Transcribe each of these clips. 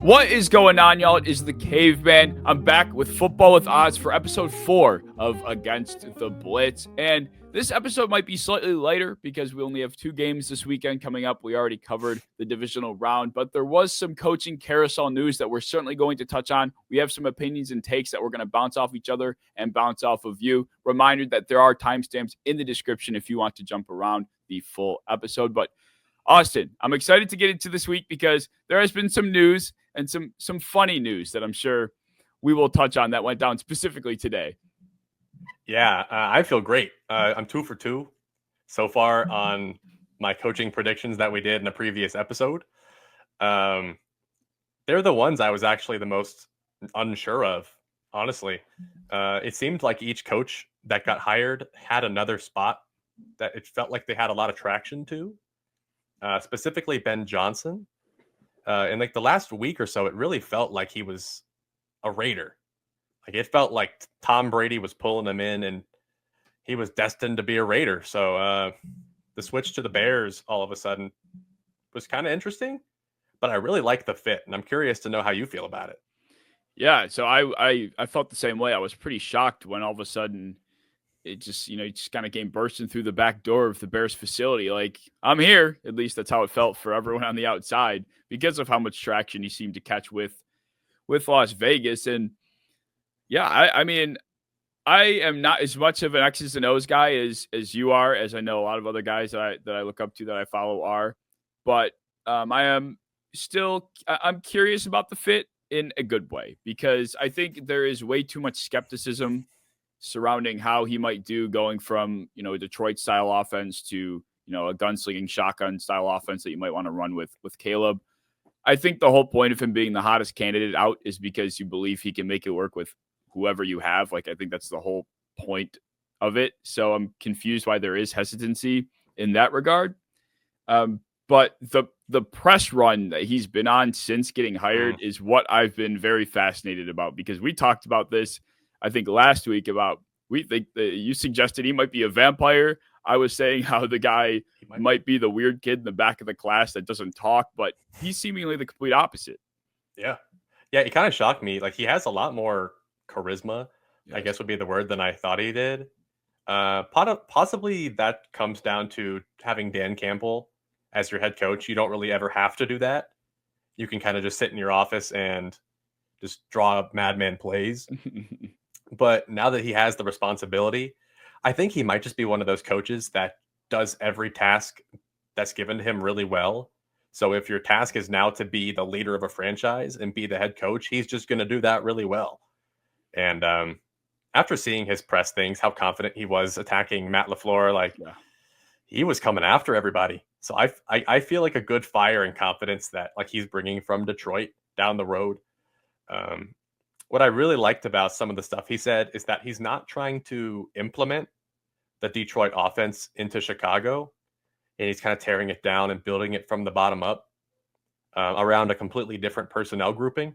What is going on, y'all? It is the Caveman. I'm back with Football with Odds for episode 4 of Against the Blitz. And this episode might be slightly lighter because we only have 2 games this weekend coming up. We already covered the divisional round, but there was some coaching carousel news that we're certainly going to touch on. We have some opinions and takes that we're going to bounce off each other and bounce off of you. Reminder that there are timestamps in the description if you want to jump around the full episode. But Austin, I'm excited to get into this week because there has been some news and some funny news that I'm sure we will touch on that went down specifically today. Yeah, I feel great. I'm 2 for 2 so far on my coaching predictions that we did in a previous episode. They're the ones I was actually the most unsure of, honestly. It seemed like each coach that got hired had another spot that it felt like they had a lot of traction to. Specifically Ben Johnson. In like the last week or so, it really felt like he was a Raider. Like it felt like Tom Brady was pulling him in and he was destined to be a Raider. So the switch to the Bears all of a sudden was kind of interesting, but I really like the fit and I'm curious to know how you feel about it. Yeah, so I felt the same way. I was pretty shocked when all of a sudden it just, it just kind of came bursting through the back door of the Bears facility. Like, I'm here. At least that's how it felt for everyone on the outside because of how much traction he seemed to catch with Las Vegas. And yeah, I mean, I am not as much of an X's and O's guy as you are, as I know a lot of other guys that I look up to that I follow are. But I'm curious about the fit in a good way because I think there is way too much skepticism surrounding how he might do going from, a Detroit style offense to, a gunslinging shotgun style offense that you might want to run with Caleb. I think the whole point of him being the hottest candidate out is because you believe he can make it work with whoever you have. Like, I think that's the whole point of it. So I'm confused why there is hesitancy in that regard. But the press run that he's been on since getting hired is what I've been very fascinated about because we talked about this I think last week about we think you suggested he might be a vampire. I was saying how the guy might be the weird kid in the back of the class that doesn't talk, but he's seemingly the complete opposite. Yeah. Yeah, it kind of shocked me. Like he has a lot more charisma, yes, I guess would be the word, than I thought he did. Possibly that comes down to having Dan Campbell as your head coach. You don't really ever have to do that. You can kind of just sit in your office and just draw up madman plays. But now that he has the responsibility, I think he might just be one of those coaches that does every task that's given to him really well. So if your task is now to be the leader of a franchise and be the head coach, he's just going to do that really well. And after seeing his press things, how confident he was attacking Matt LaFleur, he was coming after everybody. So I feel like a good fire and confidence that like he's bringing from Detroit down the road. What I really liked about some of the stuff he said is that he's not trying to implement the Detroit offense into Chicago, and he's kind of tearing it down and building it from the bottom up around a completely different personnel grouping.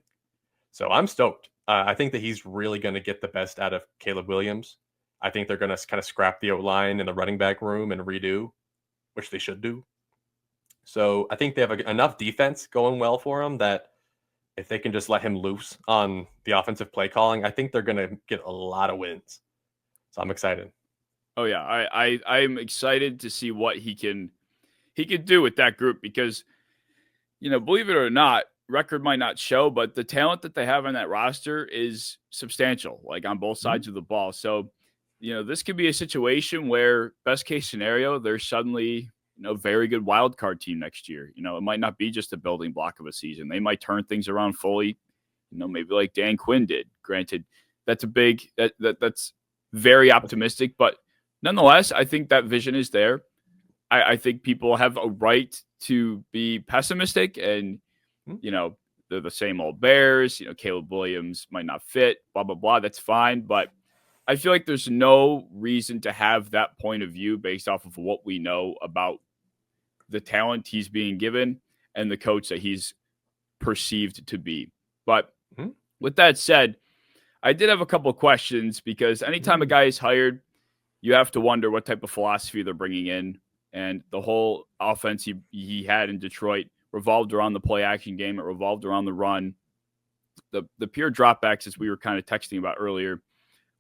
So I'm stoked. I think that he's really going to get the best out of Caleb Williams. I think they're going to kind of scrap the O-line in the running back room and redo, which they should do. So I think they have enough defense going well for him that if they can just let him loose on the offensive play calling, I think they're going to get a lot of wins. So I'm excited. Oh yeah, I'm excited to see what he can do with that group because, believe it or not, record might not show, but the talent that they have on that roster is substantial, like on both sides of the ball. So, this could be a situation where best case scenario, they're suddenly very good wild card team next year. It might not be just a building block of a season. They might turn things around fully, maybe like Dan Quinn did. Granted, that's that's very optimistic, but nonetheless, I think that vision is there. I think people have a right to be pessimistic and, they're the same old Bears. Caleb Williams might not fit, blah, blah, blah. That's fine. But I feel like there's no reason to have that point of view based off of what we know about the talent he's being given and the coach that he's perceived to be. But with that said, I did have a couple of questions because anytime a guy is hired, you have to wonder what type of philosophy they're bringing in. And the whole offense he had in Detroit revolved around the play action game. It revolved around the run. The pure dropbacks, as we were kind of texting about earlier,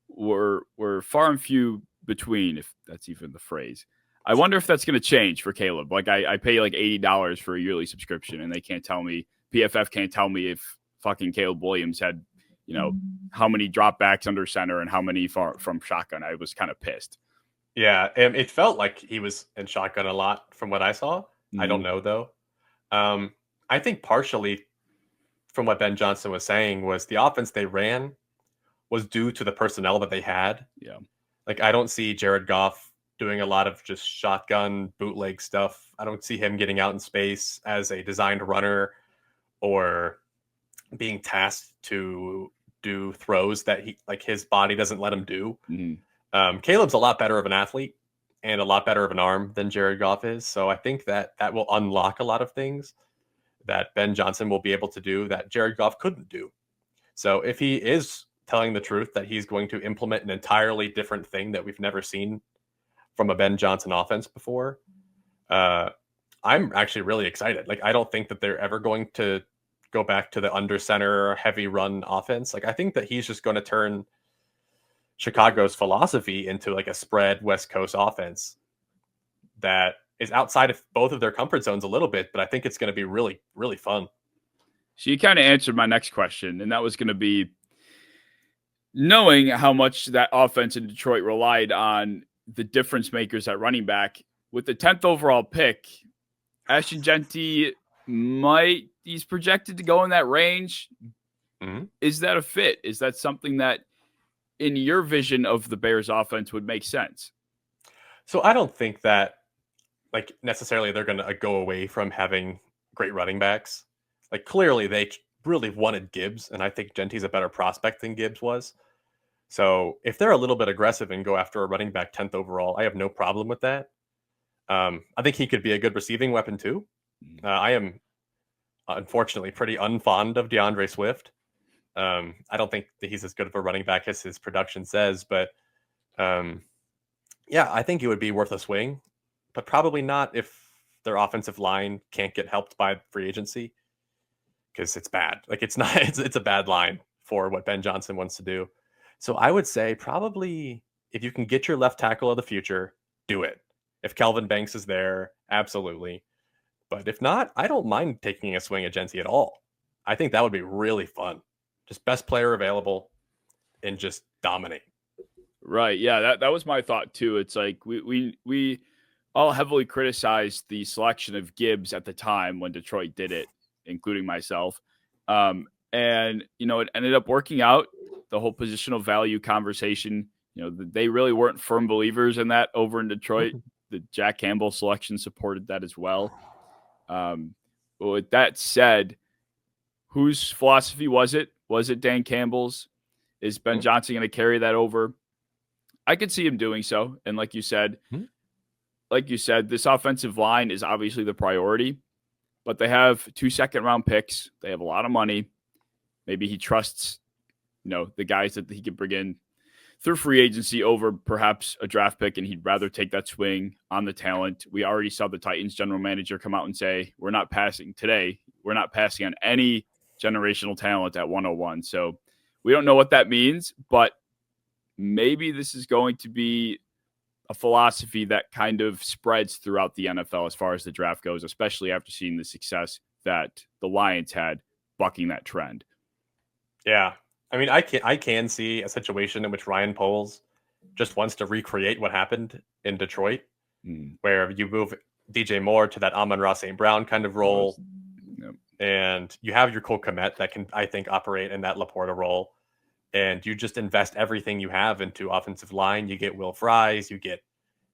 were far and few between, if that's even the phrase. I wonder if that's going to change for Caleb. Like I pay like $80 for a yearly subscription, and they can't tell me, PFF can't tell me if fucking Caleb Williams had, how many dropbacks under center and how many from shotgun. I was kind of pissed. Yeah, it felt like he was in shotgun a lot from what I saw. Mm-hmm. I don't know though. I think partially from what Ben Johnson was saying was the offense they ran was due to the personnel that they had. Yeah. Like I don't see Jared Goff doing a lot of just shotgun bootleg stuff. I don't see him getting out in space as a designed runner or being tasked to do throws that his body doesn't let him do. Mm-hmm. Caleb's a lot better of an athlete and a lot better of an arm than Jared Goff is. So I think that will unlock a lot of things that Ben Johnson will be able to do that Jared Goff couldn't do. So if he is telling the truth that he's going to implement an entirely different thing that we've never seen from a Ben Johnson offense before, I'm actually really excited. Like, I don't think that they're ever going to go back to the under center heavy run offense. Like, I think that he's just going to turn Chicago's philosophy into like a spread West Coast offense that is outside of both of their comfort zones a little bit, but I think it's going to be really, really fun. So you kind of answered my next question, and that was going to be knowing how much that offense in Detroit relied on the difference makers at running back. With the 10th overall pick, Ashton Jeanty he's projected to go in that range. Mm-hmm. Is that a fit? Is that something that in your vision of the Bears offense would make sense? So I don't think that like necessarily they're going to go away from having great running backs. Like clearly they really wanted Gibbs, and I think Jeanty's a better prospect than Gibbs was. So if they're a little bit aggressive and go after a running back 10th overall, I have no problem with that. I think he could be a good receiving weapon too. I am unfortunately pretty unfond of DeAndre Swift. I don't think that he's as good of a running back as his production says, but yeah, I think it would be worth a swing, but probably not if their offensive line can't get helped by free agency, because it's bad. Like it's a bad line for what Ben Johnson wants to do. So I would say probably if you can get your left tackle of the future, do it. If Kelvin Banks is there, absolutely. But if not, I don't mind taking a swing at Jeanty at all. I think that would be really fun. Just best player available and just dominate. Right. Yeah, that was my thought too. It's like we all heavily criticized the selection of Gibbs at the time when Detroit did it, including myself. And it ended up working out. The whole positional value conversation, they really weren't firm believers in that over in Detroit. The Jack Campbell selection supported that as well. But with that said, whose philosophy was it? Was it Dan Campbell's? Is Ben Johnson going to carry that over? I could see him doing so. And like you said, this offensive line is obviously the priority, but they have 2 second-round picks. They have a lot of money. Maybe he trusts, the guys that he can bring in through free agency over perhaps a draft pick, and he'd rather take that swing on the talent. We already saw the Titans general manager come out and say, we're not passing on any generational talent at 101. So we don't know what that means, but maybe this is going to be a philosophy that kind of spreads throughout the NFL as far as the draft goes, especially after seeing the success that the Lions had bucking that trend. Yeah. I mean, I can see a situation in which Ryan Poles just wants to recreate what happened in Detroit, where you move DJ Moore to that Amon-Ra St. Brown kind of role, and you have your Cole Kmet that can, I think, operate in that Laporta role, and you just invest everything you have into offensive line. You get Will Fries, you get,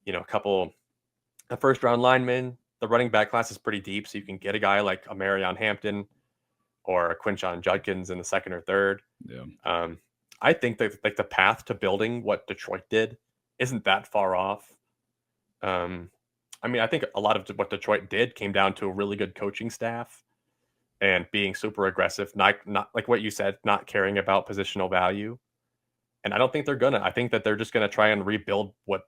a first-round lineman. The running back class is pretty deep, so you can get a guy like a Marion Hampton or a Quinshon Judkins in the second or third. Yeah. I think that like the path to building what Detroit did isn't that far off. I think a lot of what Detroit did came down to a really good coaching staff and being super aggressive, not like what you said, not caring about positional value. And I don't think they're gonna. I think that they're just gonna try and rebuild what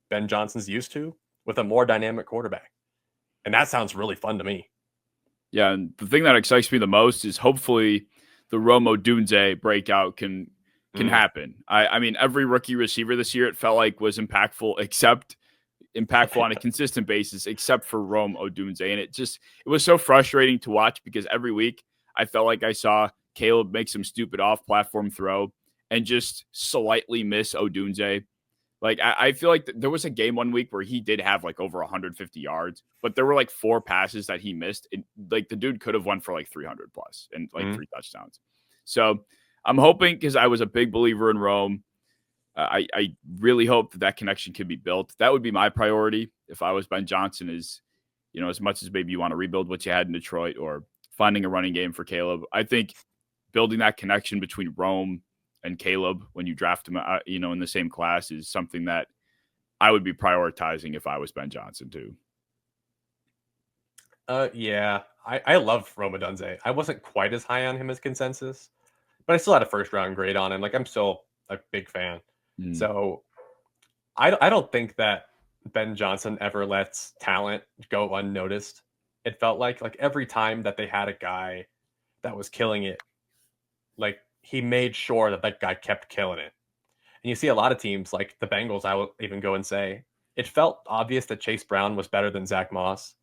Ben Johnson's used to with a more dynamic quarterback. And that sounds really fun to me. Yeah, and the thing that excites me the most is hopefully the Rome Odunze breakout can happen. I mean, every rookie receiver this year it felt like was impactful on a consistent basis, except for Rome Odunze, and it was so frustrating to watch because every week I felt like I saw Caleb make some stupid off-platform throw and just slightly miss Odunze. Like I feel like there was a game one week where he did have like over 150 yards, but there were like 4 passes that he missed. And like the dude could have won for like 300 plus and like 3 touchdowns. So I'm hoping, because I was a big believer in Rome. I really hope that connection can be built. That would be my priority if I was Ben Johnson. Is, as much as maybe you want to rebuild what you had in Detroit or finding a running game for Caleb, I think building that connection between Rome and Caleb when you draft him, in the same class is something that I would be prioritizing if I was Ben Johnson too. Yeah, I love Rome Odunze. I wasn't quite as high on him as consensus, but I still had a first round grade on him. Like, I'm still a big fan. So I don't think that Ben Johnson ever lets talent go unnoticed. It felt like every time that they had a guy that was killing it, like, he made sure that guy kept killing it. And you see a lot of teams like the Bengals, I will even go and say, it felt obvious that Chase Brown was better than Zach Moss,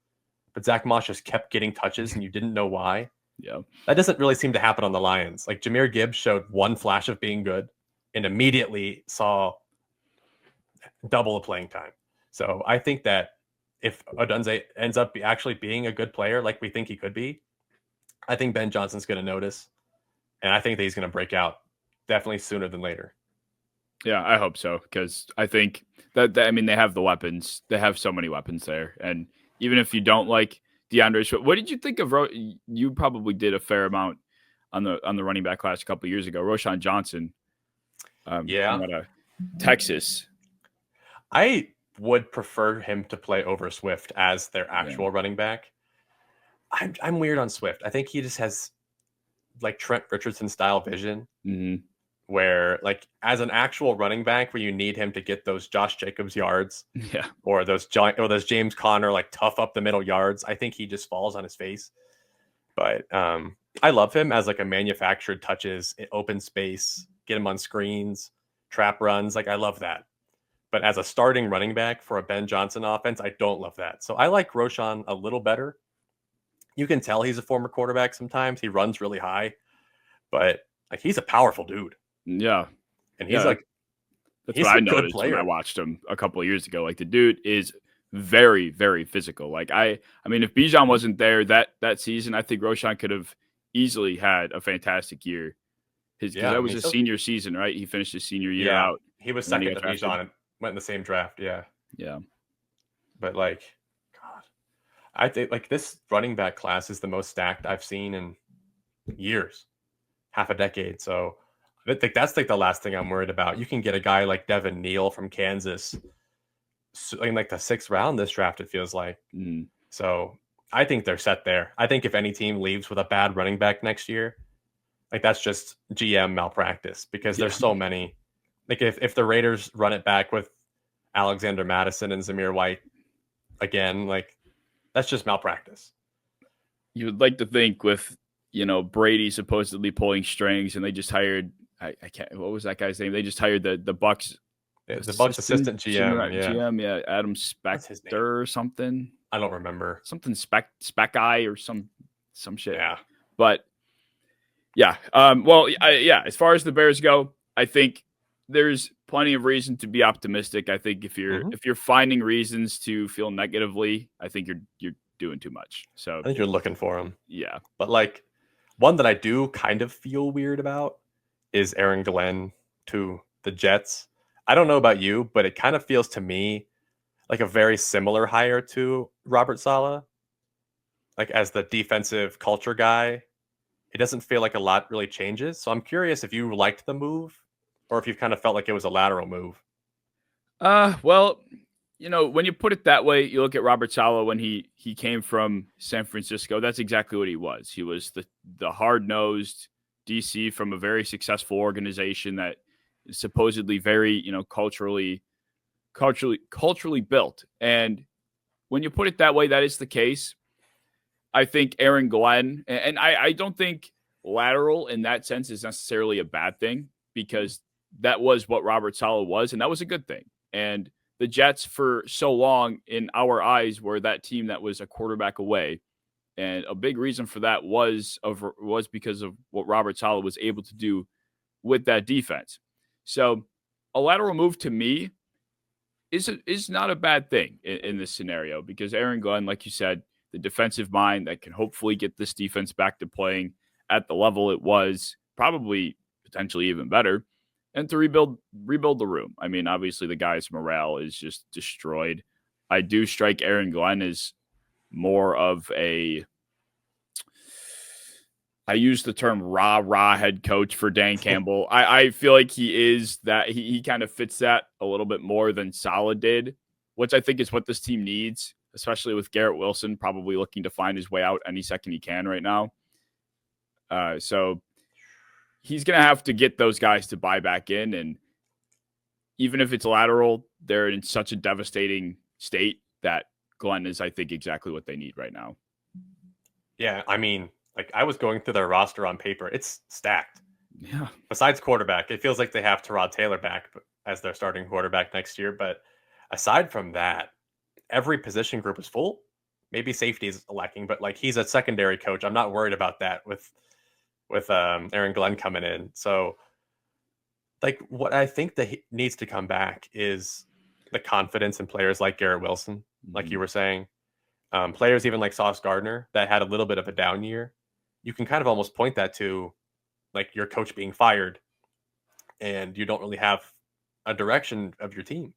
but Zach Moss just kept getting touches and you didn't know why. Yeah. That doesn't really seem to happen on the Lions. Like, Jahmyr Gibbs showed one flash of being good and immediately saw double the playing time. So I think that if Odunze ends up actually being a good player like we think he could be, I think Ben Johnson's going to notice. And I think that he's going to break out definitely sooner than later. Yeah, I hope so, because I think that they have the weapons. They have so many weapons there. And even if you don't like DeAndre Swift, what did you think of you probably did a fair amount on the running back class a couple of years ago, Roschon Johnson. Out of Texas. I would prefer him to play over Swift as their actual running back. I'm weird on Swift. I think he just has like Trent Richardson style vision, where like as an actual running back, where you need him to get those Josh Jacobs yards, or those James Conner like tough up the middle yards. I think he just falls on his face. But I love him as like a manufactured touches, open space, get him on screens, trap runs. Like, I love that. But as a starting running back for a Ben Johnson offense, I don't love that. So I like Roschon a little better. You can tell he's a former quarterback sometimes. He runs really high, but like, he's a powerful dude. Yeah. And he's that's what I noticed when I watched him a couple of years ago. Like, the dude is very, very physical. Like, I mean, if Bijan wasn't there that season, I think Roschon could have easily had a fantastic year. That was his senior season, right? He finished his senior year out. He was second to Bijan and went in the same draft. Yeah. But like, God, I think like this running back class is the most stacked I've seen in years, half a decade. So I think that's like the last thing I'm worried about. You can get a guy like Devin Neal from Kansas in like the 6th round this draft, it feels like. So I think they're set there. I think if any team leaves with a bad running back next year, like, that's just GM malpractice, because there's so many. Like, if the Raiders run it back with Alexander Madison and Zamir White again, like, that's just malpractice. You would like to think with, Brady supposedly pulling strings, and they just hired, I can't, what was that guy's name? They just hired the Bucs. The Bucs assistant GM. GM, Adam Spector or something. I don't remember. Something spec guy or some shit. Yeah. But yeah. As far as the Bears go, I think there's plenty of reason to be optimistic. I think if you're finding reasons to feel negatively, I think you're doing too much. So I think you're looking for them. Yeah. But like, one that I do kind of feel weird about is Aaron Glenn to the Jets. I don't know about you, but it kind of feels to me like a very similar hire to Robert Saleh. Like, as the defensive culture guy, it doesn't feel like a lot really changes. So I'm curious if you liked the move, or if you kind of felt like it was a lateral move. Well, when you put it that way, you look at Robert Saleh when he came from San Francisco. That's exactly what he was. He was the hard-nosed DC from a very successful organization that is supposedly very, culturally built. And when you put it that way, that is the case. I think Aaron Glenn, and I don't think lateral in that sense is necessarily a bad thing, because that was what Robert Saleh was, and that was a good thing. And the Jets for so long in our eyes were that team that was a quarterback away. And a big reason for that was because of what Robert Saleh was able to do with that defense. So a lateral move to me is not a bad thing in this scenario, because Aaron Glenn, like you said, the defensive mind that can hopefully get this defense back to playing at the level it was, probably potentially even better, and to rebuild the room. I mean, obviously the guy's morale is just destroyed. I do strike Aaron Glenn as more of a, I use the term rah head coach for Dan Campbell. I feel like he is that. He kind of fits that a little bit more than Saleh did, which I think is what this team needs, especially with Garrett Wilson probably looking to find his way out any second he can right now. So he's going to have to get those guys to buy back in. And even if it's lateral, they're in such a devastating state that Glenn is, I think, exactly what they need right now. Yeah, I mean, like, I was going through their roster on paper. It's stacked. Yeah. Besides quarterback, it feels like they have Tyrod Taylor back as their starting quarterback next year. But aside from that, every position group is full. Maybe safety is lacking, but like, he's a secondary coach. I'm not worried about that with Aaron Glenn coming in. So, like, what I think that needs to come back is the confidence in players like Garrett Wilson, like you were saying. Players even like Sauce Gardner that had a little bit of a down year. You can kind of almost point that to, like, your coach being fired and you don't really have a direction of your team.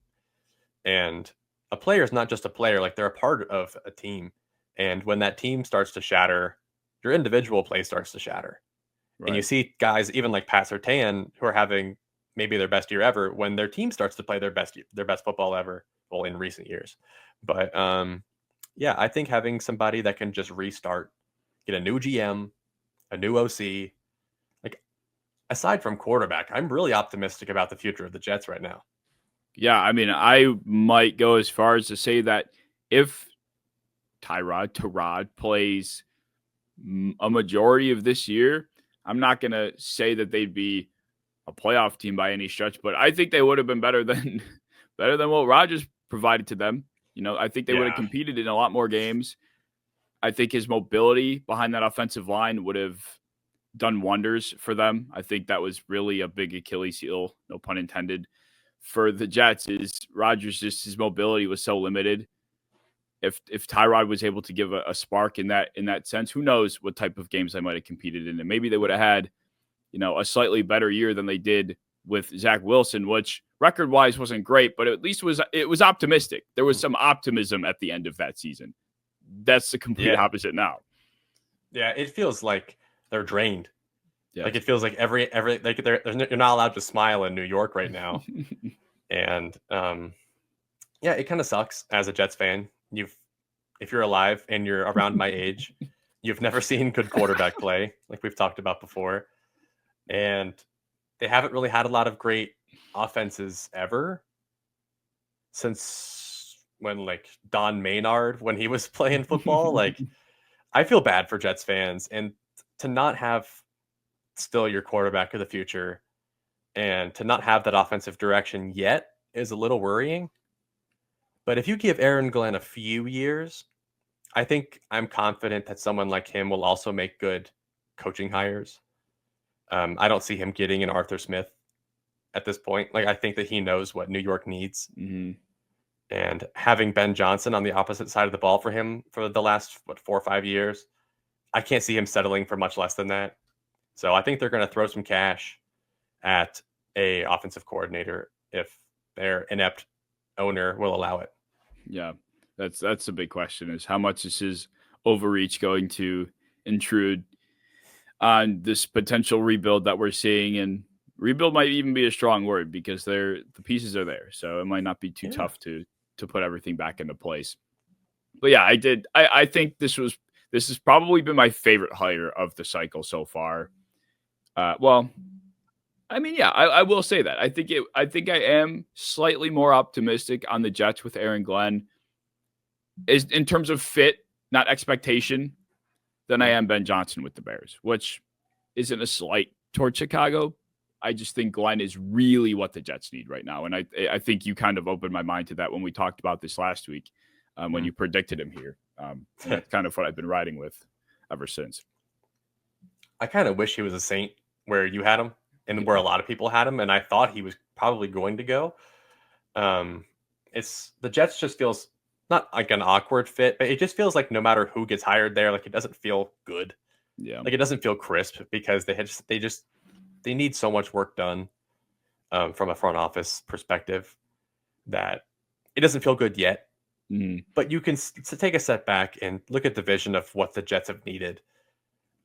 And a player is not just a player, like, they're a part of a team. And when that team starts to shatter, your individual play starts to shatter. Right. And you see guys even like Pat Surtain who are having maybe their best year ever when their team starts to play their best football ever, well, in recent years. But yeah, I think having somebody that can just restart, get a new GM, a new OC, like, aside from quarterback, I'm really optimistic about the future of the Jets right now. Yeah, I mean, I might go as far as to say that if Tyrod plays a majority of this year, I'm not going to say that they'd be a playoff team by any stretch, but I think they would have been better than what Rodgers provided to them. You know, I think they would have competed in a lot more games. I think his mobility behind that offensive line would have done wonders for them. I think that was really a big Achilles heel, no pun intended, for the Jets. Is Rodgers, just his mobility was so limited. If Tyrod was able to give a spark in that sense, who knows what type of games they might have competed in, and maybe they would have had, you know, a slightly better year than they did with Zach Wilson, which record-wise wasn't great, but at least it was optimistic. There was some optimism at the end of that season. That's the complete opposite now. Yeah, it feels like they're drained. Yes. Like, it feels like every like you're not allowed to smile in New York right now. And yeah, it kind of sucks as a Jets fan. If you're alive and you're around my age, you've never seen good quarterback play, like we've talked about before. And they haven't really had a lot of great offenses ever since when, like, Don Maynard, when he was playing football. Like, I feel bad for Jets fans, and to not have still your quarterback of the future and to not have that offensive direction yet is a little worrying. But if you give Aaron Glenn a few years, I think I'm confident that someone like him will also make good coaching hires. I don't see him getting an Arthur Smith at this point. Like, I think that he knows what New York needs. Mm-hmm. And having Ben Johnson on the opposite side of the ball for him for the last, 4 or 5 years, I can't see him settling for much less than that. So I think they're going to throw some cash at a offensive coordinator if their inept owner will allow it. Yeah, that's a big question, is how much is his overreach going to intrude on this potential rebuild that we're seeing. And rebuild might even be a strong word, because the pieces are there. So it might not be too tough to put everything back into place. But yeah, I think this has probably been my favorite hire of the cycle so far. Well, I mean, yeah, I will say that. I think I am slightly more optimistic on the Jets with Aaron Glenn, is in terms of fit, not expectation. than I am Ben Johnson with the Bears, which isn't a slight toward Chicago. I just think Glenn is really what the Jets need right now. And I think you kind of opened my mind to that when we talked about this last week, when you predicted him here. And that's kind of what I've been riding with ever since. I kind of wish he was a Saint where you had him and where a lot of people had him. And I thought he was probably going to go. It's the Jets just feels not like an awkward fit, but it just feels like no matter who gets hired there, like it doesn't feel good. Yeah. Like it doesn't feel crisp because they need so much work done from a front office perspective that it doesn't feel good yet. But you can take a step back and look at the vision of what the Jets have needed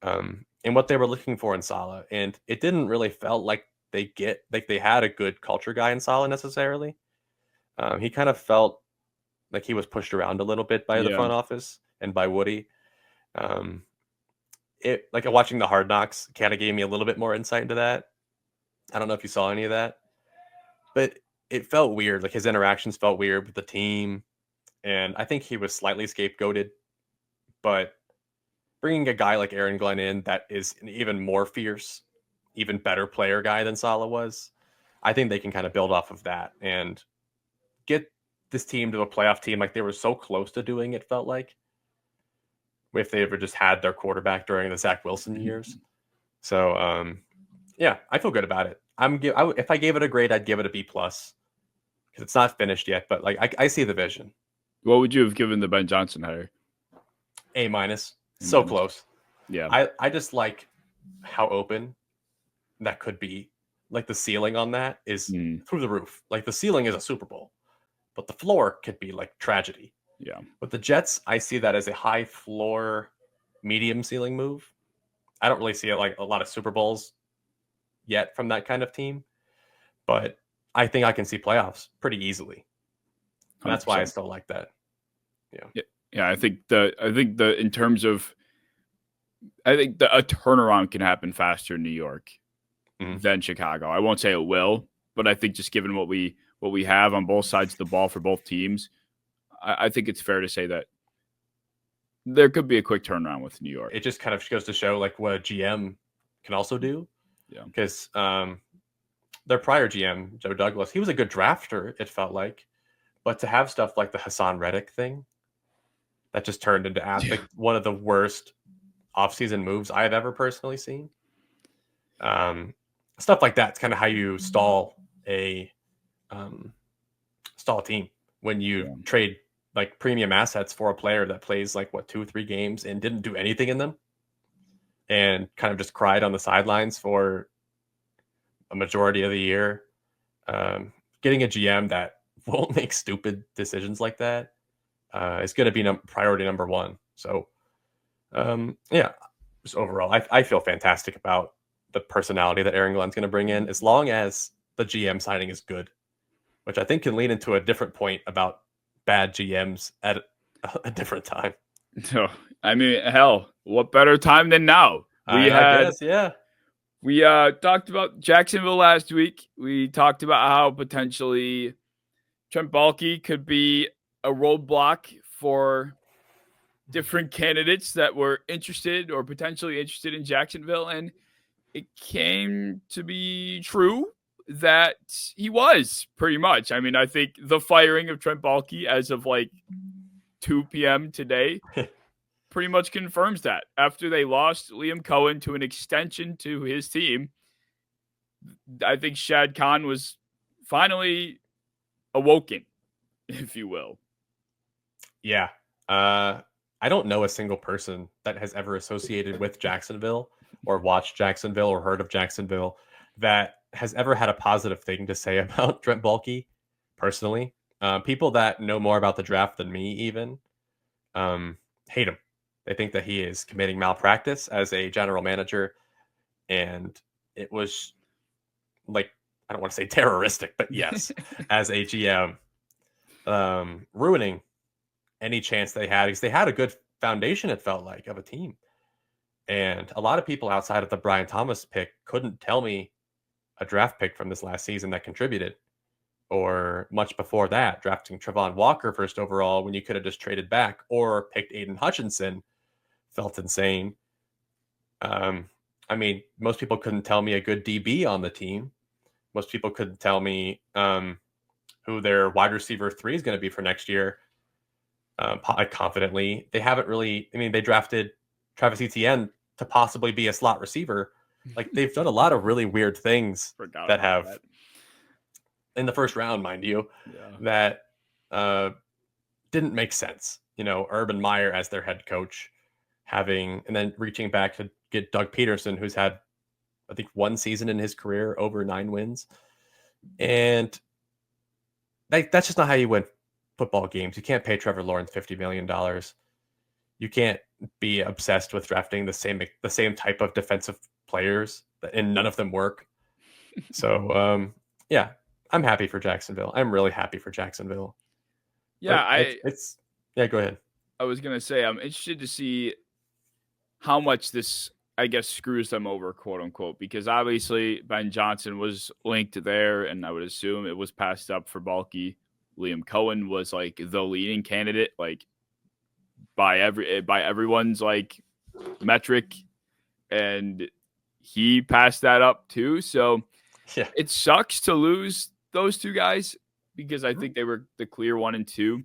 and what they were looking for in Saleh. And it didn't really felt like they had a good culture guy in Saleh necessarily. He kind of felt like he was pushed around a little bit by the front office and by Woody. It like watching the Hard Knocks kind of gave me a little bit more insight into that. I don't know if you saw any of that, but it felt weird. Like his interactions felt weird with the team. And I think he was slightly scapegoated, but bringing a guy like Aaron Glenn in that is an even more fierce, even better player guy than Saleh was, I think they can kind of build off of that and get this team to a playoff team like they were so close to doing, it felt like, if they ever just had their quarterback during the Zach Wilson years. So, yeah, I feel good about it. If I gave it a grade, I'd give it a B+, because it's not finished yet, but like I see the vision. What would you have given the Ben Johnson hire? A-. So close. Yeah. I just like how open that could be. Like the ceiling on that is through the roof. Like the ceiling is a Super Bowl, but the floor could be like tragedy. Yeah. With the Jets, I see that as a high floor, medium ceiling move. I don't really see it like a lot of Super Bowls yet from that kind of team, but I think I can see playoffs pretty easily. And that's why I still like that. Yeah. I think in terms of, I think a turnaround can happen faster in New York than Chicago. I won't say it will, but I think just given what we have on both sides of the ball for both teams, I think it's fair to say that there could be a quick turnaround with New York. It just kind of goes to show like what a GM can also do. Yeah. Because their prior GM, Joe Douglas, he was a good drafter, it felt like. But to have stuff like the Hassan Reddick thing, that just turned into like one of the worst offseason moves I've ever personally seen. Stuff like that's kind of how you stall a team when you trade like premium assets for a player that plays like 2-3 games and didn't do anything in them and kind of just cried on the sidelines for a majority of the year. Getting a GM that won't make stupid decisions like that is going to be priority number one. So, just overall, I feel fantastic about the personality that Aaron Glenn's going to bring in, as long as the GM signing is good, which I think can lead into a different point about bad GMs at a different time. No, I mean, hell, what better time than now? I guess, yeah. We talked about Jacksonville last week. We talked about how potentially Trent Baalke could be a roadblock for different candidates that were interested or potentially interested in Jacksonville. And it came to be true that he was, pretty much. I mean, I think the firing of Trent Baalke as of like 2 p.m. today pretty much confirms that. After they lost Liam Cohen to an extension to his team, I think Shad Khan was finally awoken, if you will. Yeah. I don't know a single person that has ever associated with Jacksonville or watched Jacksonville or heard of Jacksonville that has ever had a positive thing to say about Trent Baalke personally. People that know more about the draft than me even hate him. They think that he is committing malpractice as a general manager. And it was like, I don't want to say terroristic, but yes, as a GM, ruining any chance they had, because they had a good foundation, it felt like, of a team. And a lot of people outside of the Brian Thomas pick couldn't tell me a draft pick from this last season that contributed, or much before that, drafting Travon Walker first overall when you could have just traded back or picked Aiden Hutchinson felt insane. I mean, most people couldn't tell me a good DB on the team. Most people couldn't tell me who their wide receiver 3 is going to be for next year. Confidently, they haven't really. I mean, they drafted Travis Etienne to possibly be a slot receiver. Like, they've done a lot of really weird things that have in the first round, mind you, that didn't make sense. You know, Urban Meyer as their head coach, and then reaching back to get Doug Peterson, who's had, I think, 1 season in his career over 9 wins. And that's just not how you win football games. You can't pay Trevor Lawrence $50 million. You can't be obsessed with drafting the same type of defensive players, and none of them work. So, yeah, I'm happy for Jacksonville. I'm really happy for Jacksonville. Yeah, go ahead. I was going to say, I'm interested to see how much this, I guess, screws them over, quote unquote, because obviously Ben Johnson was linked there, and I would assume it was passed up for Baalke. Liam Cohen was like the leading candidate, like by everyone's like metric, and he passed that up too. So yeah, it sucks to lose those 2 guys because I think they were the clear 1 and 2.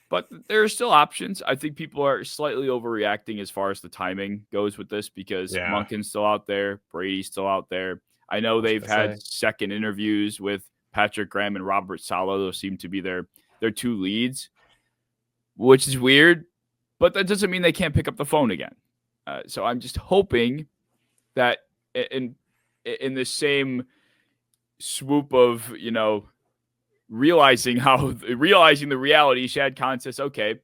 But there are still options. I think people are slightly overreacting as far as the timing goes with this because Monken's still out there. Brady's still out there. I know they've had second interviews with Patrick Graham and Robert Saleh. Those seem to be their 2 leads, which is weird. But that doesn't mean they can't pick up the phone again. So I'm just hoping that in the same swoop of, you know, realizing the reality, Shad Khan says, okay,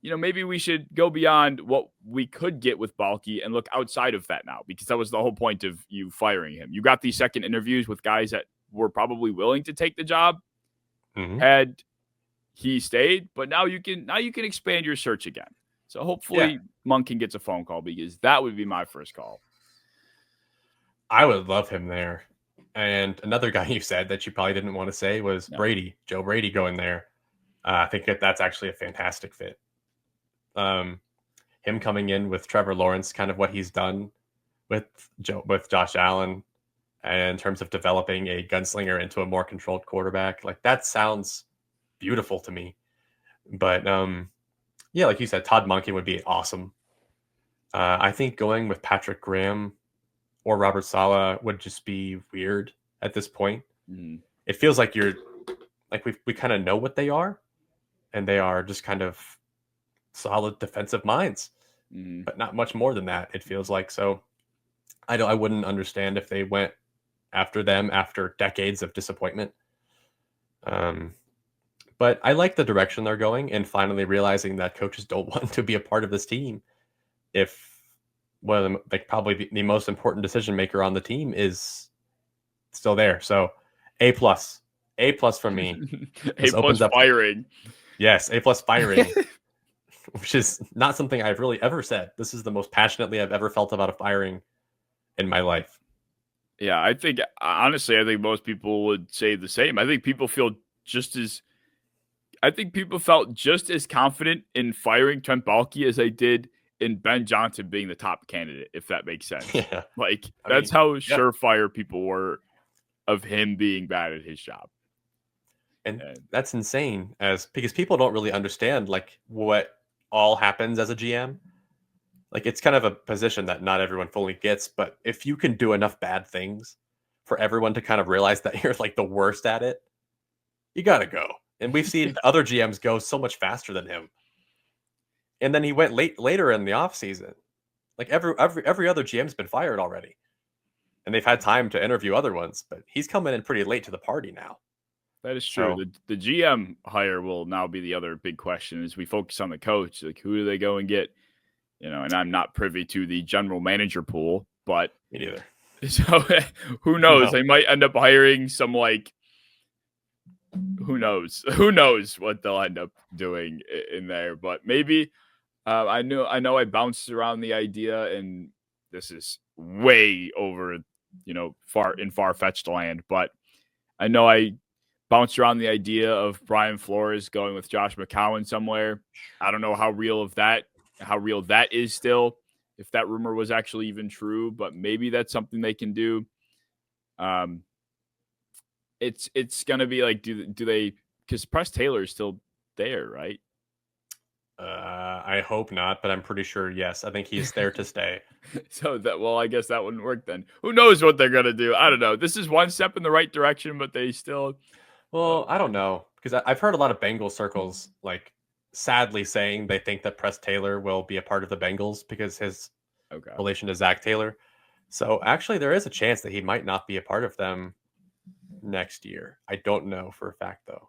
you know, maybe we should go beyond what we could get with Baalke and look outside of that now, because that was the whole point of you firing him. You got these second interviews with guys that were probably willing to take the job had he stayed, but now you can expand your search again. So hopefully Monken gets a phone call, because that would be my first call. I would love him there. And another guy you said that you probably didn't want to say was Brady, Joe Brady going there. I think that's actually a fantastic fit. Him coming in with Trevor Lawrence, kind of what he's done with Josh Allen, and in terms of developing a gunslinger into a more controlled quarterback, like that sounds beautiful to me. But yeah, like you said, Todd Monken would be awesome. I think going with Patrick Graham or Robert Saleh would just be weird at this point. It feels like we kind of know what they are, and they are just kind of solid defensive minds, but not much more than that, it feels like. So I wouldn't understand if they went after them after decades of disappointment. But I like the direction they're going, and finally realizing that coaches don't want to be a part of this team if probably the most important decision maker on the team is still there. So A+ from me. A+ firing. Yes, A+ firing, which is not something I've really ever said. This is the most passionately I've ever felt about a firing in my life. Yeah, I think most people would say the same. I think people felt just as confident in firing Trent Baalke as they did in Ben Johnson being the top candidate, if that makes sense. Yeah. That's how surefire people were of him being bad at his job. And that's insane, because people don't really understand like what all happens as a GM. Like, it's kind of a position that not everyone fully gets, but if you can do enough bad things for everyone to kind of realize that you're like the worst at it, you got to go. And we've seen other GMs go so much faster than him. And then he went later in the offseason. Like every other GM's been fired already. And they've had time to interview other ones, but he's coming in pretty late to the party now. That is true. So, the GM hire will now be the other big question as we focus on the coach. Like, who do they go and get? You know, and I'm not privy to the general manager pool, but me neither. So who knows? No. They might end up hiring some who knows what they'll end up doing in there. But maybe I know I bounced around the idea, and this is way over, far-fetched land, but I know I bounced around the idea of Brian Flores going with Josh McCown somewhere. I don't know how real of that how real that is still, if that rumor was actually even true, but maybe that's something they can do. It's gonna be like, do they, because Press Taylor is still there, right? I hope not, but I'm pretty sure yes. I think he's there to stay. So that, well, I guess that wouldn't work then. Who knows what they're gonna do? I don't know. This is one step in the right direction, but they still. Well, I don't know, because I've heard a lot of Bengals circles like sadly saying they think that Press Taylor will be a part of the Bengals because his relation to Zach Taylor. So actually, there is a chance that he might not be a part of them next year. I don't know for a fact though.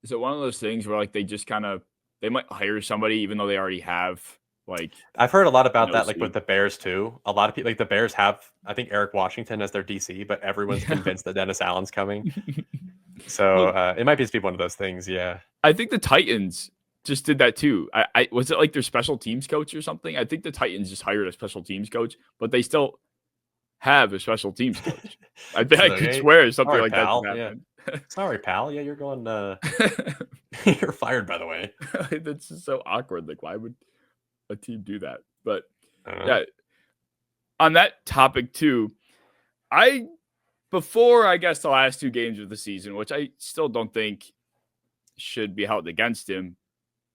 Is it one of those things where like they just kind of, they might hire somebody even though they already have, like, I've heard a lot about that, like with the Bears too. A lot of people, like the Bears have, I think, Eric Washington as their DC, but everyone's convinced that Dennis Allen's coming. So it might just be one of those things. Yeah, I think the Titans just did that too. I was it like their special teams coach or something? I think the Titans just hired a special teams coach, but they still have a special teams coach. I think I could swear something like pal. that happened. Yeah. Sorry, pal. Yeah, you're going. You're fired, by the way. That's just so awkward. Like, why would a team do that? But yeah, on that topic too, before I guess the last two games of the season, which I still don't think should be held against him.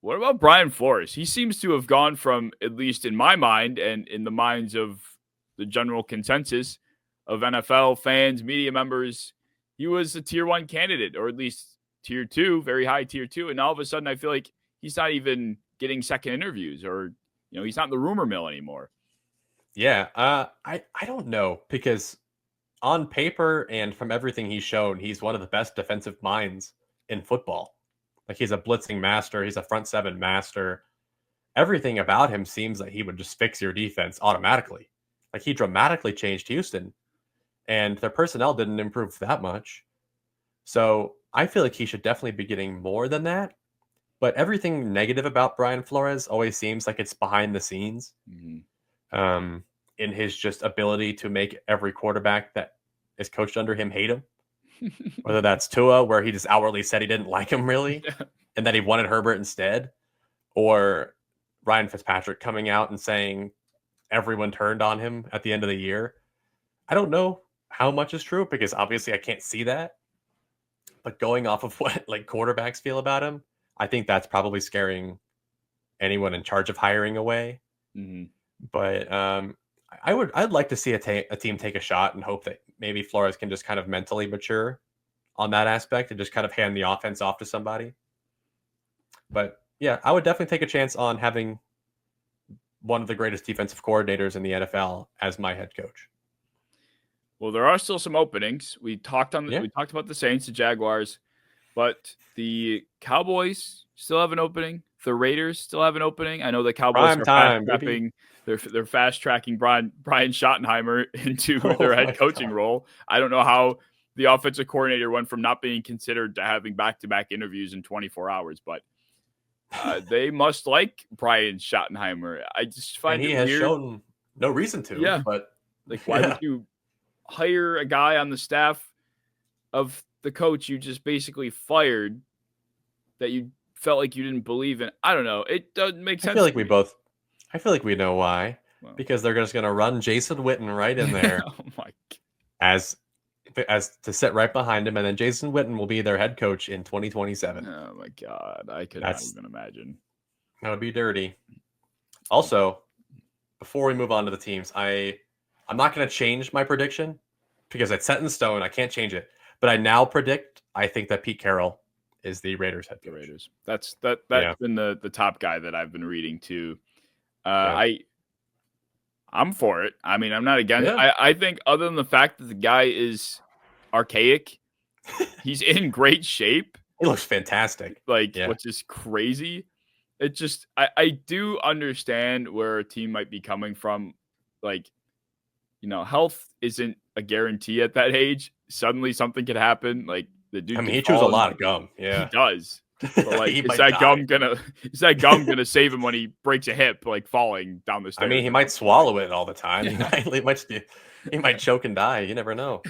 What about Brian Flores? He seems to have gone from, at least in my mind and in the minds of the general consensus of NFL fans, media members, he was a tier 1 candidate, or at least tier 2, very high tier 2. And all of a sudden, I feel like he's not even getting second interviews, or, he's not in the rumor mill anymore. Yeah. I don't know, because on paper and from everything he's shown, he's one of the best defensive minds in football. Like, he's a blitzing master. He's a front seven master. Everything about him seems like he would just fix your defense automatically. Like, he dramatically changed Houston, and their personnel didn't improve that much. So I feel like he should definitely be getting more than that. But everything negative about Brian Flores always seems like it's behind the scenes. Mm-hmm. In his just ability to make every quarterback that is coached under him hate him. Whether that's Tua, where he just outwardly said he didn't like him really, and that he wanted Herbert instead, or Ryan Fitzpatrick coming out and saying everyone turned on him at the end of the year. I don't know how much is true, because obviously I can't see that. But going off of what like quarterbacks feel about him, I think that's probably scaring anyone in charge of hiring away. Mm-hmm. But I'd like to see a team take a shot and hope that maybe Flores can just kind of mentally mature on that aspect and just kind of hand the offense off to somebody. But yeah, I would definitely take a chance on having one of the greatest defensive coordinators in the NFL as my head coach. Well, there are still some openings. We talked about the Saints, the Jaguars, but the Cowboys still have an opening. The Raiders still have an opening. I know the Cowboys they're fast tracking Brian Schottenheimer into their head coaching role. I don't know how the offensive coordinator went from not being considered to having back-to-back interviews in 24 hours, but they must like Brian Schottenheimer. I just find he has shown no reason to. Yeah, but like, why would you hire a guy on the staff of the coach you just basically fired that you felt like you didn't believe in? I don't know. It doesn't make sense. I feel like we know why. Well, because they're just going to run Jason Witten right in there oh my God. as to sit right behind him, and then Jason Witten will be their head coach in 2027. Oh my God, I could not even imagine. That would be dirty. Also, before we move on to the teams, I'm not going to change my prediction because it's set in stone. I can't change it, but I now predict. I think that Pete Carroll is the Raiders head coach. The Raiders. That's been the top guy that I've been reading too. I'm for it. I mean, I'm not against. Yeah. I think other than the fact that the guy is archaic, he's in great shape. He looks fantastic. Which is crazy. It just I do understand where a team might be coming from. Like, health isn't a guarantee at that age. Suddenly something could happen. Like, the dude. I mean, he chews a lot of gum. Yeah, he does. But like, is that gum gonna save him when he breaks a hip, like falling down the stairs? I mean, he might swallow it all the time. Yeah. He might choke and die. You never know.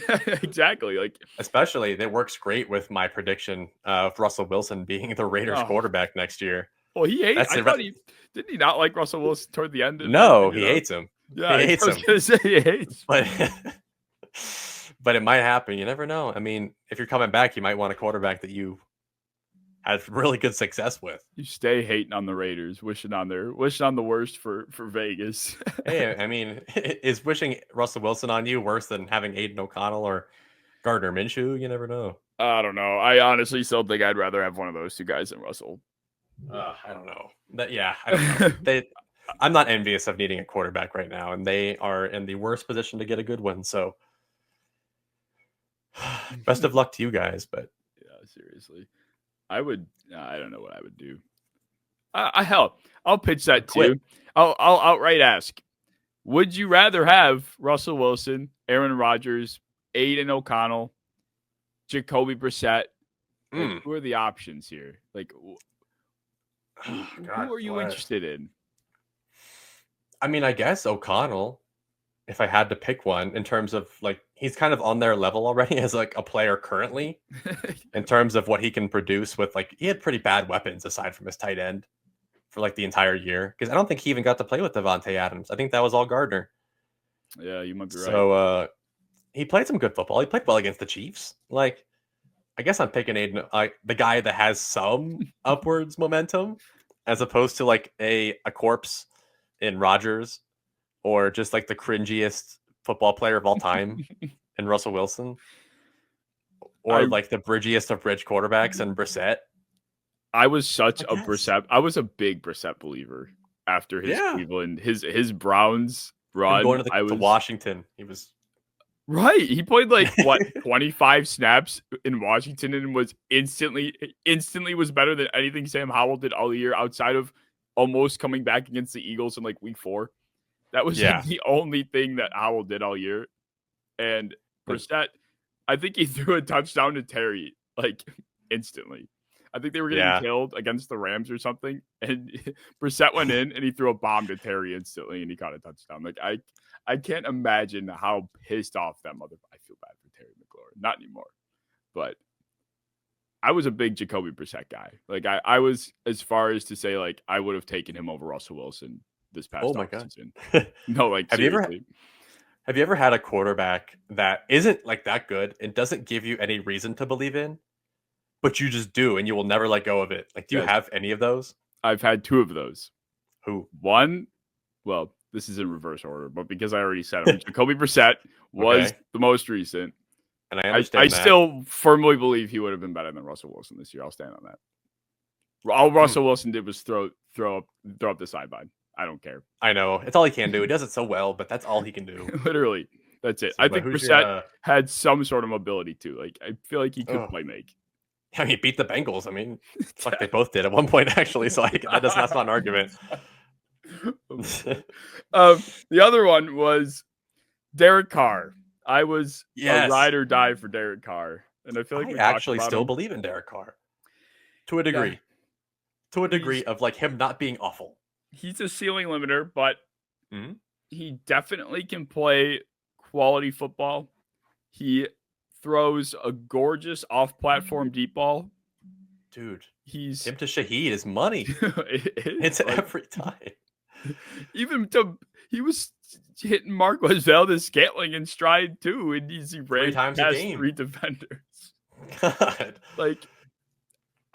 Exactly. Like, especially that works great with my prediction of Russell Wilson being the Raiders quarterback next year. Well, he hates. That's I it. thought he didn't he not like Russell Wilson toward the end. No, he hates him. Yeah, he hates I was him. gonna say he hates. But but it might happen. You never know. I mean, if you're coming back, you might want a quarterback that you had really good success with. You stay hating on the Raiders, wishing on the worst for Vegas. Hey, I mean, is wishing Russell Wilson on you worse than having Aiden O'Connell or Gardner Minshew? You never know. I don't know. I honestly still think I'd rather have one of those two guys than Russell. I don't know. I don't know. I'm not envious of needing a quarterback right now, and they are in the worst position to get a good one. So, best of luck to you guys. But yeah, seriously, I don't know what I would do. Hell, I'll pitch that too. I'll outright ask: would you rather have Russell Wilson, Aaron Rodgers, Aiden O'Connell, Jacoby Brissett? Like, who are the options here? Like, who are you interested in? I mean, I guess O'Connell, if I had to pick one, in terms of like he's kind of on their level already as like a player currently, in terms of what he can produce with like he had pretty bad weapons aside from his tight end for like the entire year, because I don't think he even got to play with Devontae Adams. I think that was all Gardner. Yeah, you might be right. So he played some good football. He played well against the Chiefs. Like, I guess I'm picking Aiden, the guy that has some upwards momentum, as opposed to like a corpse in Rodgers, or just like the cringiest football player of all time in Russell Wilson, or like the bridgiest of bridge quarterbacks in Brissett. I was such a Brissett. I was a big Brissett believer after his Cleveland, his Browns run. Going to Washington, he was right. He played like what 25 snaps in Washington and was instantly was better than anything Sam Howell did all year, outside of almost coming back against the Eagles in like week 4. That was like the only thing that Howell did all year. And Brissett, I think he threw a touchdown to Terry like instantly. I think they were getting killed against the Rams or something, and Brissett went in and he threw a bomb to Terry instantly, and he caught a touchdown. Like I can't imagine how pissed off that mother. I feel bad for Terry McLaurin, not anymore, but I was a big Jacoby Brissett guy. Like I was, as far as to say like I would have taken him over Russell Wilson this past season. No, like have you ever had a quarterback that isn't like that good and doesn't give you any reason to believe in, but you just do and you will never let go of it? Like, do you have any of those? I've had 2 of those. Who? One, well, this is in reverse order, but because I already said him, Jacoby Brissett was the most recent. And I understand I still firmly believe he would have been better than Russell Wilson this year. I'll stand on that. All Russell Wilson did was throw up the sideline. I don't care. I know. It's all he can do. He does it so well, but that's all he can do. Literally. That's it. So, I think Brissett had some sort of mobility too. Like, I feel like he could play make. I mean, he beat the Bengals. I mean, fuck, they both did at one point, actually. So that's not an argument. The other one was Derek Carr. I was a ride or die for Derek Carr. And I feel like I actually still believe in Derek Carr. To a degree. Yeah. To a degree of like him not being awful. He's a ceiling limiter, but he definitely can play quality football. He throws a gorgeous off-platform deep ball. Dude, him to Shaheed is money. It's like, every time. He was hitting Marquez Valdez-Scantling in stride too, and he ran past 3 defenders. God, like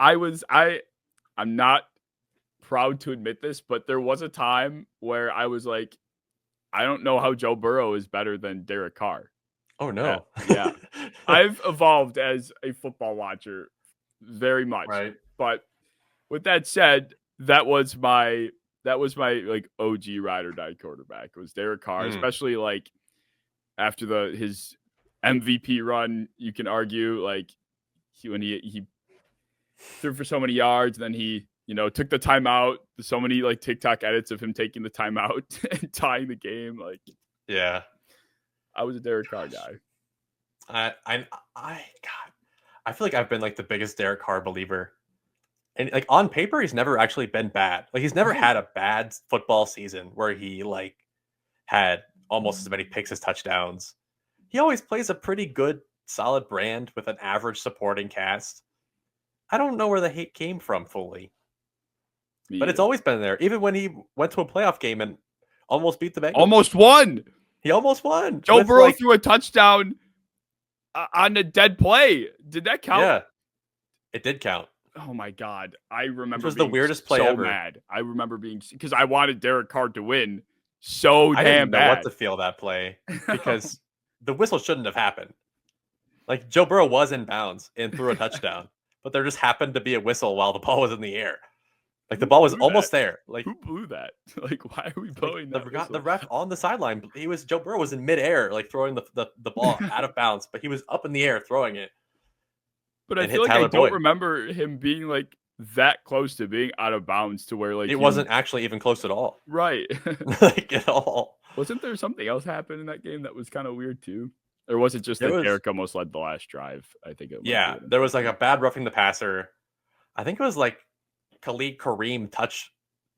I'm not proud to admit this, but there was a time where I was like, I don't know how Joe Burrow is better than Derek Carr. Oh no. Yeah. I've evolved as a football watcher very much. Right. But with that said, that was my like OG ride or die quarterback. It was Derek Carr, especially like after his MVP run. You can argue like when he threw for so many yards, then he took the timeout. There's so many like TikTok edits of him taking the timeout and tying the game. Like, yeah, I was a Derek Carr guy. I feel like I've been like the biggest Derek Carr believer, and like on paper, he's never actually been bad. Like he's never had a bad football season where he like had almost as many picks as touchdowns. He always plays a pretty good, solid brand with an average supporting cast. I don't know where the hate came from fully. But it's always been there. Even when he went to a playoff game and almost beat the Bengals. Almost won. He almost won. Joe Burrow threw a touchdown on a dead play. Did that count? Yeah, it did count. Oh my God. I remember it was the weirdest play so ever. mad. I remember being, because I wanted Derek Carr to win so I damn didn't know bad. what to feel that play because the whistle shouldn't have happened. Like Joe Burrow was in bounds and threw a touchdown, but there just happened to be a whistle while the ball was in the air. Like the ball was almost there. Like who blew that? Like why are we blowing that? The ref on the sideline. Joe Burrow was in midair, like throwing the ball out of bounds, but he was up in the air throwing it. But I feel like I don't remember him being like that close to being out of bounds to where like it wasn't actually even close at all. Right. Like at all. Wasn't there something else happen in that game that was kind of weird too? Or was it just that Derek almost led the last drive? I think it was. There was like a bad roughing the passer. I think it was like Khalid Kareem touched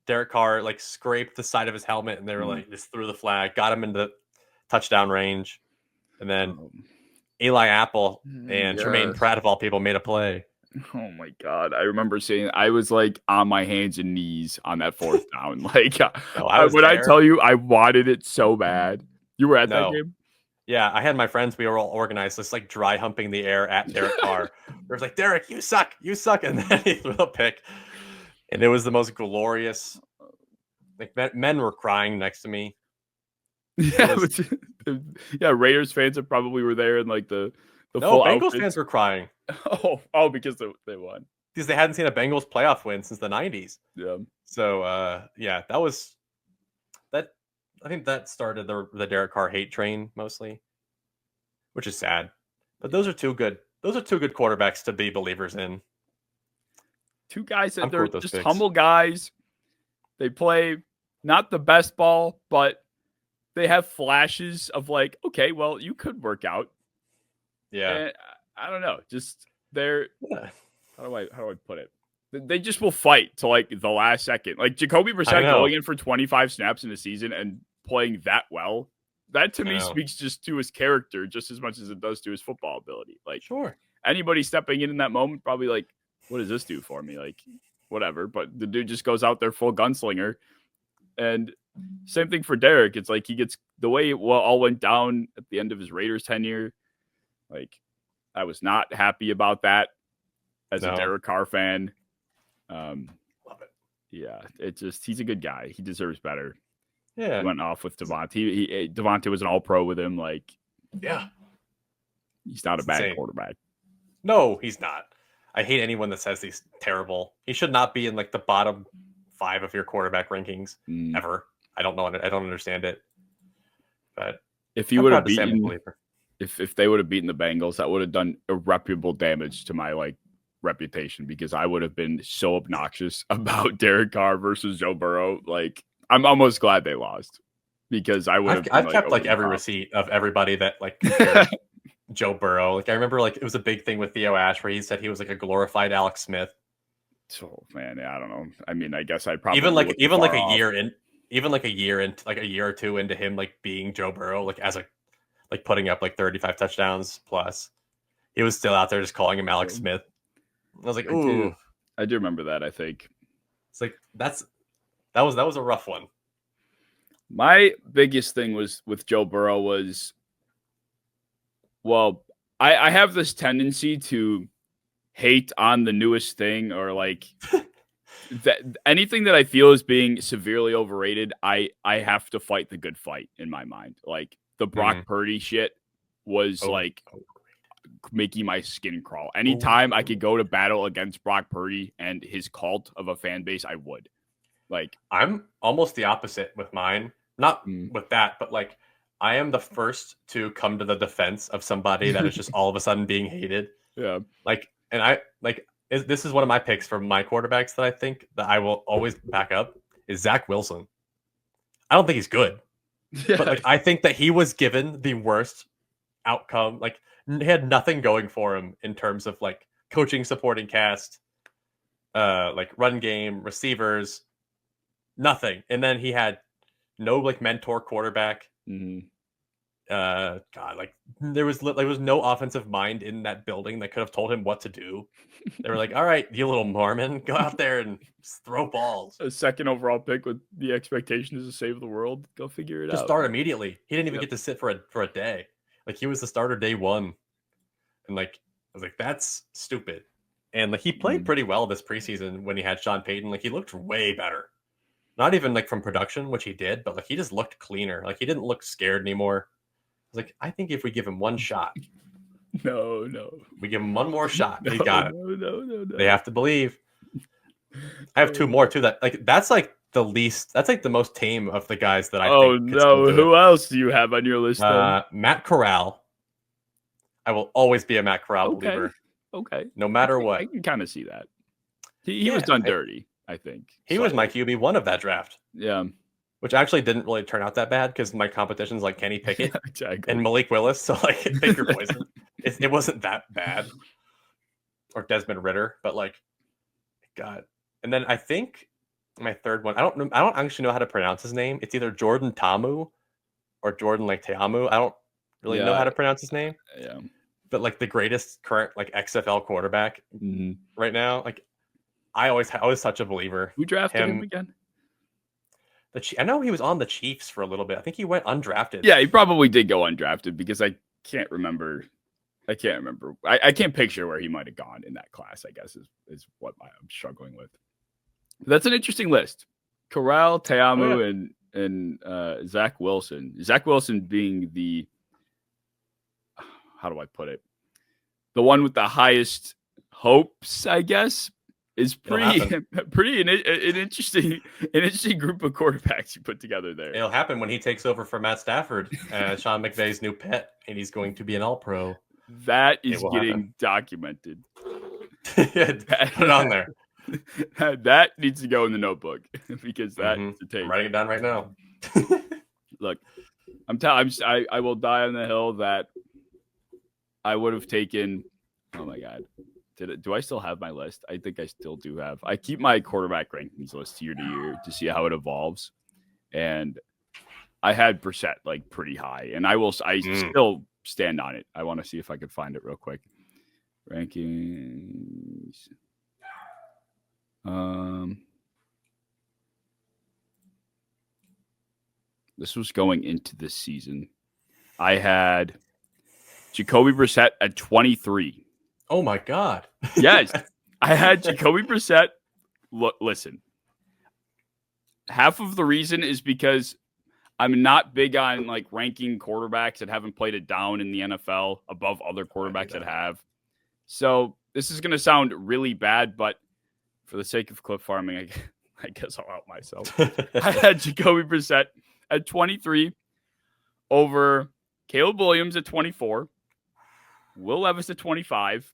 Derek Carr, like scraped the side of his helmet, and they were like just threw the flag, got him into touchdown range, and then Eli Apple and Jermaine Pratt of all people made a play. Oh my God. I remember saying I was like on my hands and knees on that fourth down. Like I tell you, I wanted it so bad. You were at that game? Yeah, I had my friends. We were all organized, just like dry humping the air at Derek Carr. There was like, Derek, you suck, and then he threw a pick, and it was the most glorious. Like men were crying next to me. Yeah, yeah. Raiders fans probably were there, and like the full Bengals outfits. fans were crying. Oh, because they won. Because they hadn't seen a Bengals playoff win since the 90s. Yeah. So that was that. I think that started the Derek Carr hate train mostly, which is sad. But those are two good quarterbacks to be believers in. Two guys that they're just humble guys. They play not the best ball, but they have flashes of like, okay, well, you could work out. Yeah. And I don't know. Just they're how do I put it? They just will fight to like the last second. Like Jacoby Brissett going in for 25 snaps in the season and playing that well. That to me speaks just to his character just as much as it does to his football ability. Like anybody stepping in that moment probably like, what does this do for me? Like whatever. But the dude just goes out there full gunslinger. And same thing for Derek. It's like he gets the way it all went down at the end of his Raiders tenure. Like I was not happy about that as a Derek Carr fan. Love it. Yeah, he's a good guy. He deserves better. Yeah, he went off with Devontae. Devontae was an All-Pro with him. Like, yeah, he's not a bad quarterback. No, he's not. I hate anyone that says he's terrible. He should not be in like the bottom 5 of your quarterback rankings ever. I don't know. I don't understand it. But if he would have beaten, if they would have beaten the Bengals, that would have done irreparable damage to my like reputation because I would have been so obnoxious about Derek Carr versus Joe Burrow. Like, I'm almost glad they lost because I would have. I've kept like every receipt of everybody that like Joe Burrow. Like I remember, like it was a big thing with Theo Ash where he said he was like a glorified Alex Smith. So man, I don't know. I mean, I guess I probably even like a year or two into him like being Joe Burrow, like as a like putting up like 35 touchdowns plus, he was still out there just calling him Alex Smith. I was like, ooh, I do remember that. I think it's like that was a rough one. My biggest thing was with Joe Burrow was, well, I have this tendency to hate on the newest thing or like that anything that I feel is being severely overrated. I have to fight the good fight in my mind. Like the Brock Purdy shit was like making my skin crawl. Anytime I could go to battle against Brock Purdy and his cult of a fan base, I would. Like I'm almost the opposite with mine. Not with that, but like I am the first to come to the defense of somebody that is just all of a sudden being hated. Yeah. Like, and I like this is one of my picks for my quarterbacks that I think that I will always back up is Zach Wilson. I don't think he's good, but like I think that he was given the worst outcome. Like he had nothing going for him in terms of like coaching, supporting cast, like run game, receivers, nothing. And then he had no like mentor quarterback. God, like there was no offensive mind in that building that could have told him what to do. They were like, "All right, you little Mormon, go out there and just throw balls." A second overall pick with the expectation is to save the world. Go figure it out. Just start immediately. He didn't even get to sit for a day. Like he was the starter day one, and like I was like, that's stupid. And like he played pretty well this preseason when he had Sean Payton. Like he looked way better. Not even like from production, which he did, but like he just looked cleaner. Like he didn't look scared anymore. I was like, I think if we give him one shot, no, we give him one more shot, he got it. No. They have to believe. I have two more too. That's like the least. That's like the most tame of the guys that I think. Oh no! Who else do you have on your list? Matt Corral. I will always be a Matt Corral believer. Okay. No matter what. I can kind of see that. He was done dirty, I think. He was my QB1 of that draft. Yeah. Which actually didn't really turn out that bad because my competition's like Kenny Pickett and Malik Willis. So like pick your poison. It wasn't that bad. Or Desmond Ridder, but like God. And then I think my third one, I don't actually know how to pronounce his name. It's either Jordan Tamu or Jordan like Teamu. I don't really know how to pronounce his name. Yeah. But like the greatest current like XFL quarterback right now. Like I was such a believer. Who drafted him again? I know he was on the Chiefs for a little bit. I think he went undrafted. Yeah, he probably did go undrafted because I can't remember. I can't picture where he might have gone in that class, I guess, is what I'm struggling with. That's an interesting list. Corral, Teamu, and Zach Wilson. Zach Wilson being the, how do I put it? The one with the highest hopes, I guess, is pretty an interesting group of quarterbacks you put together there. It'll happen when he takes over for Matt Stafford, Sean McVay's new pet, and he's going to be an All-Pro. That is getting documented. Put it on there. That needs to go in the notebook because that is a take. I'm writing it down right now. Look, I will die on the hill that I would have taken. Oh my God. Do I still have my list? I think I still do have. I keep my quarterback rankings list year to year to see how it evolves. And I had Brissett like pretty high. And I still stand on it. I want to see if I could find it real quick. Rankings. This was going into this season. I had Jacoby Brissett at 23. Oh my God. Yes. I had Jacoby Brissett. Look, listen. Half of the reason is because I'm not big on like ranking quarterbacks that haven't played it down in the NFL above other quarterbacks that have. So this is going to sound really bad, but for the sake of clip farming, I guess I'll out myself. I had Jacoby Brissett at 23 over Caleb Williams at 24, Will Levis at 25,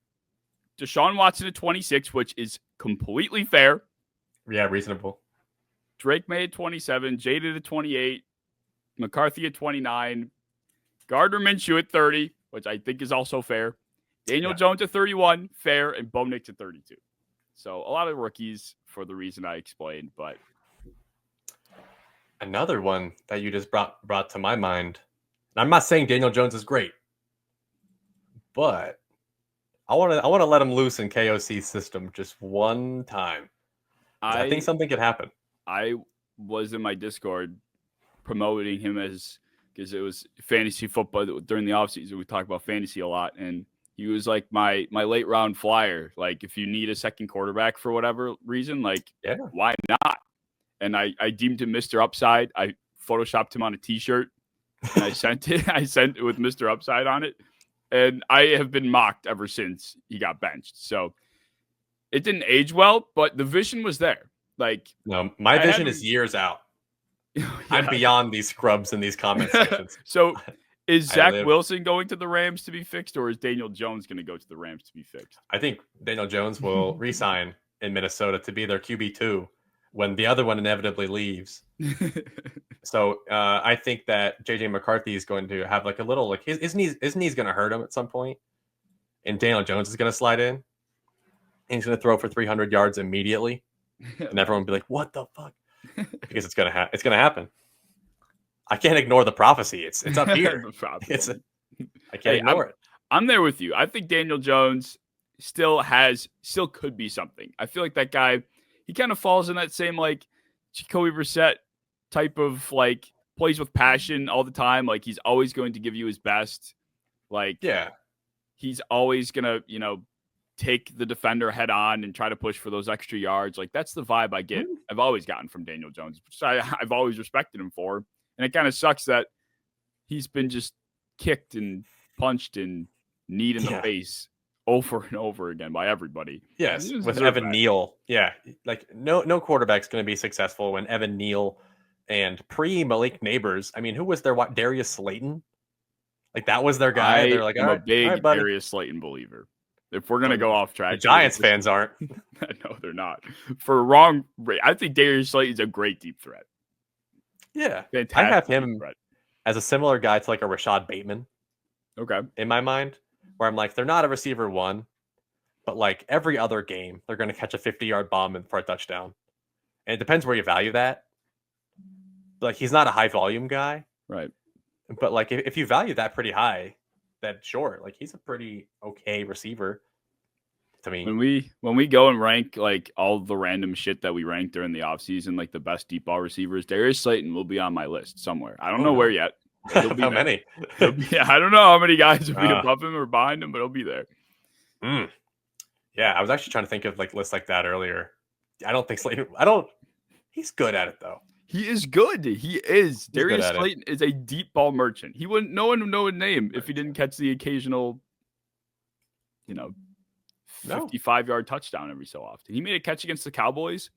Deshaun Watson at 26, which is completely fair. Yeah, reasonable. Drake May at 27, Jaded at 28, McCarthy at 29, Gardner Minshew at 30, which I think is also fair. Daniel Jones at 31, fair, and Bo Nix at 32. So a lot of rookies for the reason I explained, but another one that you just brought to my mind. And I'm not saying Daniel Jones is great, but I want to let him loose in KOC's system just one time. I think something could happen. I was in my Discord promoting him because it was fantasy football during the offseason. We talked about fantasy a lot, and he was like my late round flyer. Like if you need a second quarterback for whatever reason, like why not? And I deemed him Mr. Upside. I photoshopped him on a T-shirt, and I sent it with Mr. Upside on it. And I have been mocked ever since he got benched. So it didn't age well, but the vision was there. Like, no, my vision is years out. I'm beyond these scrubs in these comment sections. So is Zach Wilson going to the Rams to be fixed, or is Daniel Jones going to go to the Rams to be fixed? I think Daniel Jones will re-sign in Minnesota to be their QB2 when the other one inevitably leaves. So I think that JJ McCarthy is going to have like a little like his knee's going to hurt him at some point, and Daniel Jones is going to slide in. And he's going to throw for 300 yards immediately, and everyone will be like, "What the fuck?" Because it's going to happen. I can't ignore the prophecy. It's up here. I can't ignore it. I'm there with you. I think Daniel Jones still could be something. I feel like that guy, he kind of falls in that same like Jacoby Brissett type of like plays with passion all the time. Like he's always going to give you his best. Like he's always gonna, take the defender head on and try to push for those extra yards. Like that's the vibe I get. I've always gotten from Daniel Jones, which I've always respected him for. And it kind of sucks that he's been just kicked and punched and kneed in the face over and over again by everybody. Yes, with Evan Neal. Yeah, like no quarterback's going to be successful when Evan Neal and Malik Neighbors. I mean, who was their Darius Slayton? Like that was their guy. They're like, I'm a big Darius Slayton believer. If we're going to go off track, the Giants fans aren't. No, they're not. For wrong, I think Darius Slayton's a great deep threat. Yeah, fantastic. I have him as a similar guy to like a Rashad Bateman. Okay, in my mind, where I'm like, they're not a receiver one, but like every other game, they're going to catch a 50-yard bomb for a touchdown. And it depends where you value that. Like he's not a high volume guy, right? But like if you value that pretty high, then sure, like he's a pretty okay receiver to me. When we go and rank like all the random shit that we ranked during the offseason, like the best deep ball receivers, Darius Slayton will be on my list somewhere. I don't know where yet. How many? I don't know how many guys will be above him or behind him, but he'll be there. Yeah, I was actually trying to think of like lists like that earlier. I don't think Slayton. He's good at it though. He is good. He is. Darius Slayton is a deep ball merchant. No one would know his name if he didn't catch the occasional, 55-yard touchdown every so often. He made a catch against the Cowboys.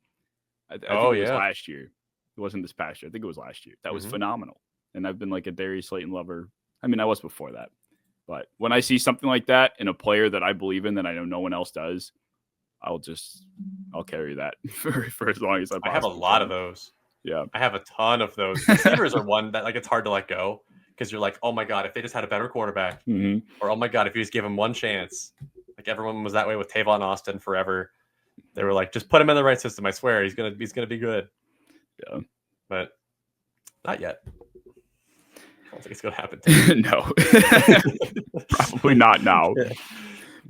I think it was last year. It wasn't this past year. I think it was last year. That was phenomenal. And I've been like a Darius Slayton lover. I mean, I was before that. But when I see something like that in a player that I believe in that I know no one else does, I'll carry that for as long as I possibly have a lot of those. Yeah. I have a ton of those. Receivers are one that like it's hard to let go because you're like, oh my God, if they just had a better quarterback, or oh my God, if you just give him one chance. Like everyone was that way with Tavon Austin forever. They were like, just put him in the right system. I swear he's gonna be good. Yeah. But not yet. I don't think it's gonna happen. No. Probably not now.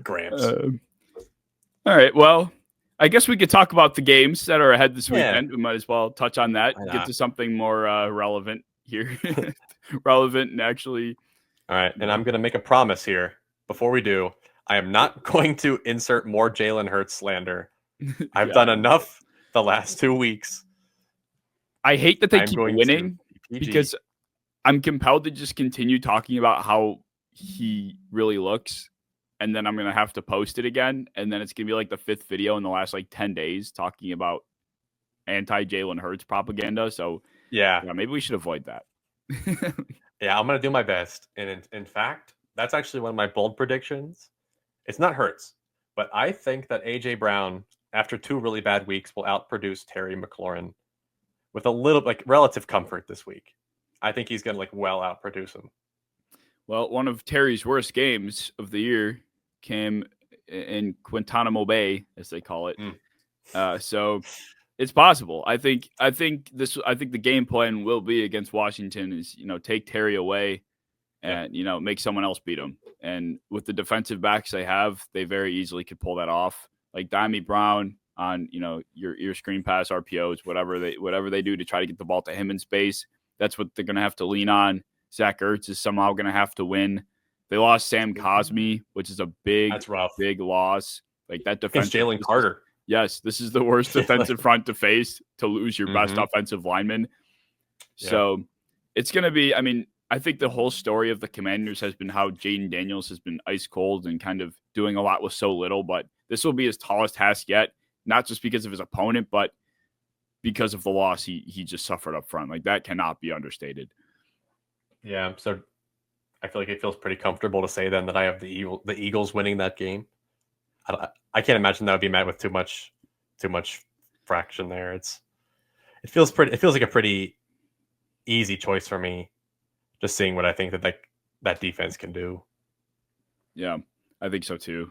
Gramps. All right. Well, I guess we could talk about the games that are ahead this weekend. We might as well touch on that. Get to something more relevant here. Relevant and actually. All right. And I'm going to make a promise here. Before we do, I am not going to insert more Jalen Hurts slander. I've done enough the last 2 weeks. I hate that they keep winning because I'm compelled to just continue talking about how he really looks. And then I'm going to have to post it again. And then it's going to be like the 5th video in the last like 10 days talking about anti-Jalen Hurts propaganda. So yeah, maybe we should avoid that. Yeah, I'm going to do my best. And in fact, that's actually one of my bold predictions. It's not Hurts, but I think that A.J. Brown, after 2 really bad weeks, will outproduce Terry McLaurin with a little like relative comfort this week. I think he's going to like well outproduce him. Well, one of Terry's worst games of the year came in Guantanamo Bay, as they call it. So it's possible. I think the game plan will be against Washington is, take Terry away and, make someone else beat him. And with the defensive backs they have, they very easily could pull that off. Like Dimey Brown on, your screen pass RPOs, whatever they do to try to get the ball to him in space. That's what they're going to have to lean on. Zach Ertz is somehow going to have to win. They lost Sam Cosmi, which is a big loss. Like that defense. Jalen Carter. Yes, this is the worst defensive front to face to lose your best offensive lineman. Yeah. So it's going to be, I think the whole story of the Commanders has been how Jaden Daniels has been ice cold and kind of doing a lot with so little, but this will be his tallest task yet, not just because of his opponent, but because of the loss he just suffered up front. Like that cannot be understated. Yeah, so I feel like it feels pretty comfortable to say then that I have the Eagles winning that game. I can't imagine that would be met with too much fraction there. It feels like a pretty easy choice for me, just seeing what I think that defense can do. Yeah, I think so too.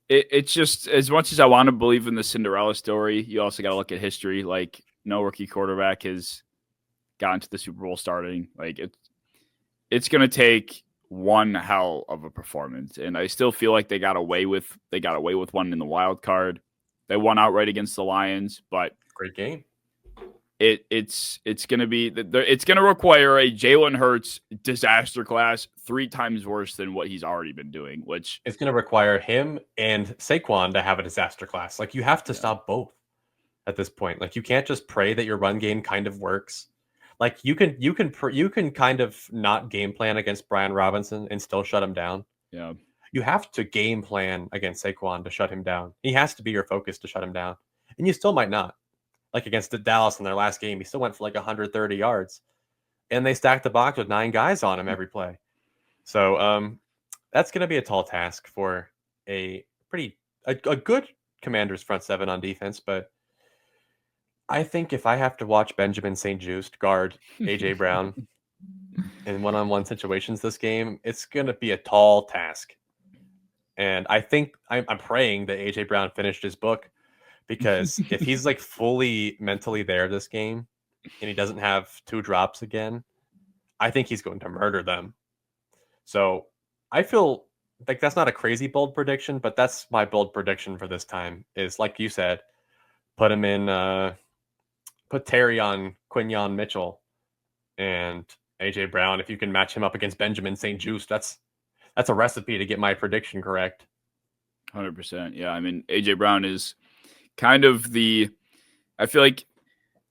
It's just as much as I want to believe in the Cinderella story, you also got to look at history. Like no rookie quarterback has got into the Super Bowl starting. Like it's going to take one hell of a performance, and I still feel like they got away with one in the wild card. They won outright against the Lions, but great game. It's going to require a Jalen Hurts disaster class 3 times worse than what he's already been doing, which it's going to require him and Saquon to have a disaster class. Like you have to stop both at this point. Like you can't just pray that your run game kind of works. Like you can kind of not game plan against Brian Robinson and still shut him down. Yeah. You have to game plan against Saquon to shut him down. He has to be your focus to shut him down. And you still might not. Like against the Dallas in their last game, he still went for like 130 yards. And they stacked the box with 9 guys on him every play. So that's going to be a tall task for a good Commanders front 7 on defense. But I think if I have to watch Benjamin St-Juste guard A.J. Brown in one-on-one situations this game, it's going to be a tall task. And I think I'm praying that A.J. Brown finished his book, because if he's like fully mentally there this game and he doesn't have 2 drops again, I think he's going to murder them. So I feel like that's not a crazy bold prediction, but that's my bold prediction for this time is, like you said, put him in, put Terry on Quinyon Mitchell and A.J. Brown. If you can match him up against Benjamin St-Juste, that's a recipe to get my prediction correct. 100%. Yeah. I mean, A.J. Brown is kind of I feel like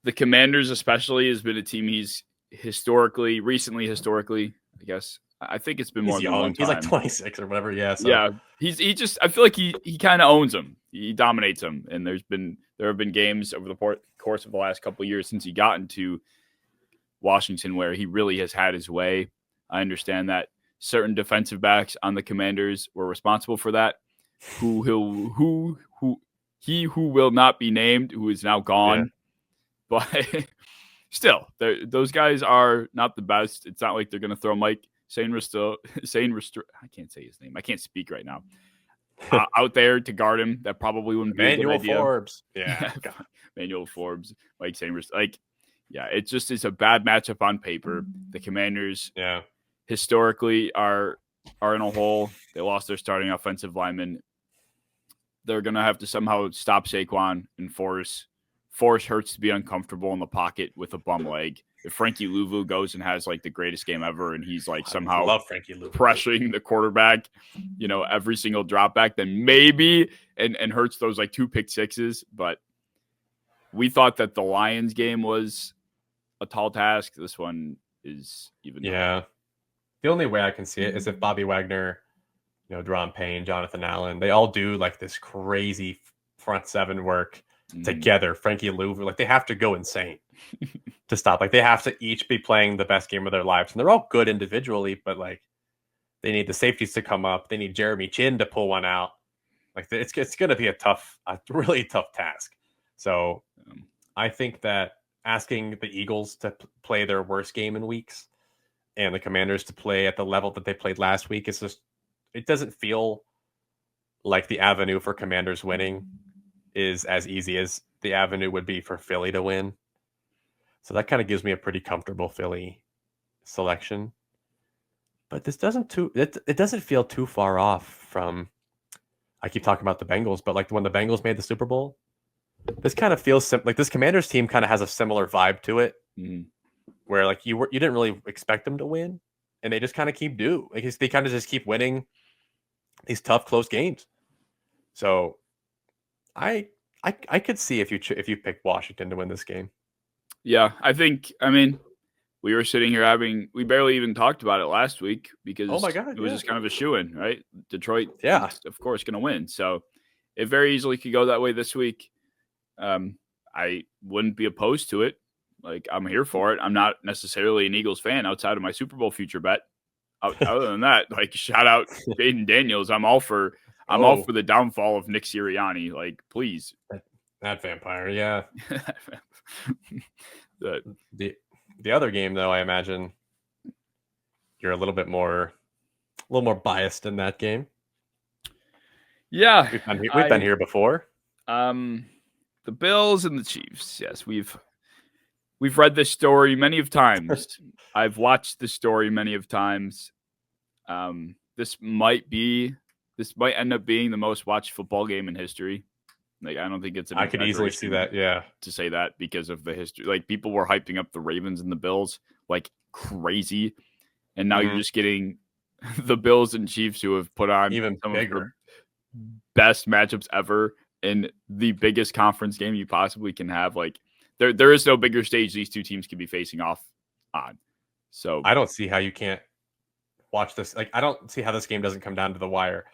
the Commanders especially has been a team he's recently, I guess. I think it's been more than one time. He's like 26 or whatever. Yeah. So. Yeah. I feel like he kind of owns them. He dominates them. And there have been games over the course of the last couple of years since he got into Washington where he really has had his way. I understand that certain defensive backs on the Commanders were responsible for that. He who will not be named, who is now gone. Yeah. But still, those guys are not the best. It's not like they're going to throw Mike Sainristil, I can't say his name. I can't speak right now. Out there to guard him. That probably wouldn't be a good idea. Forbes. Yeah. Manuel Forbes, Mike Sainristil. Like, yeah, it's a bad matchup on paper. The Commanders historically are in a hole. They lost their starting offensive lineman. They're going to have to somehow stop Saquon and force Hurts to be uncomfortable in the pocket with a bum leg. If Frankie Louvu goes and has like the greatest game ever and he's like somehow pressuring the quarterback, every single drop back, then maybe and Hurts throws like 2 pick sixes. But we thought that the Lions game was a tall task. This one is even harder. The only way I can see it is if Bobby Wagner, Deron Payne, Jonathan Allen, they all do like this crazy front 7 work together. Frankie Louvu, like they have to go insane to stop. Like they have to each be playing the best game of their lives. And they're all good individually, but like they need the safeties to come up. They need Jeremy Chin to pull one out. Like it's going to be a really tough task. So I think that asking the Eagles to play their worst game in weeks and the Commanders to play at the level that they played last week is just, it doesn't feel like the avenue for Commanders winning is as easy as the avenue would be for Philly to win. So that kind of gives me a pretty comfortable Philly selection. But this it doesn't feel too far off from, I keep talking about the Bengals, but like when the Bengals made the Super Bowl, this kind of feels like this Commanders team kind of has a similar vibe to it, where like you didn't really expect them to win, and they just kind of they kind of just keep winning these tough, close games. So I could see if you pick Washington to win this game. Yeah, I mean, we were sitting here we barely even talked about it last week because oh my God, it was just kind of a shoo-in, right? Detroit, of course, going to win. So it very easily could go that way this week. I wouldn't be opposed to it. Like, I'm here for it. I'm not necessarily an Eagles fan outside of my Super Bowl future bet. Other than that, like, shout out Jaden Daniels. I'm all for the downfall of Nick Sirianni. Like, please. That vampire, yeah. The other game, though, I imagine you're a little more biased in that game. Yeah, we've been here before. The Bills and the Chiefs. Yes, we've we've read this story many of times. I've watched the story many of times. This might end up being the most watched football game in history. Like, I don't think it's an I could easily see that, yeah. To say that because of the history. Like, people were hyping up the Ravens and the Bills like crazy, and now you're just getting the Bills and Chiefs, who have put on even some bigger, of the best matchups ever in the biggest conference game you possibly can have. Like, there is no bigger stage these two teams can be facing off on. So I don't see how you can't watch this. Like, I don't see how this game doesn't come down to the wire.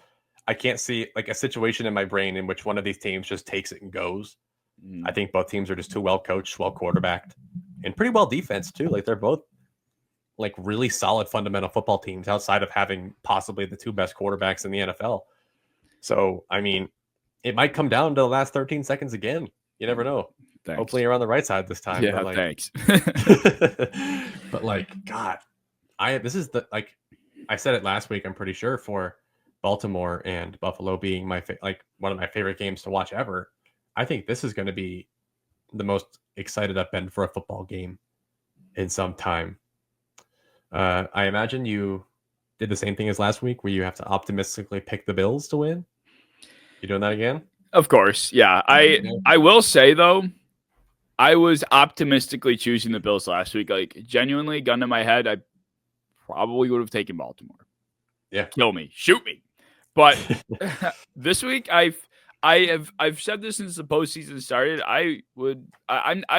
I can't see like a situation in my brain in which one of these teams just takes it and goes. I think both teams are just too well coached, well quarterbacked, and pretty well defense too. Like, they're both like really solid fundamental football teams outside of having possibly the two best quarterbacks in the NFL. So, I mean, it might come down to the last 13 seconds again. You never know. Thanks. Hopefully you're on the right side this time. Yeah, but like, thanks. But like, God, this is the, like I said it last week, I'm pretty sure, for Baltimore and Buffalo being my like one of my favorite games to watch ever. I think this is going to be the most excited I've been for a football game in some time. I imagine you did the same thing as last week, where you have to optimistically pick the Bills to win. You doing that again? Of course, yeah. I will say though, I was optimistically choosing the Bills last week. Like, genuinely, gun to my head, I probably would have taken Baltimore. Yeah, kill me, shoot me. But this week, I've said this since the postseason started. I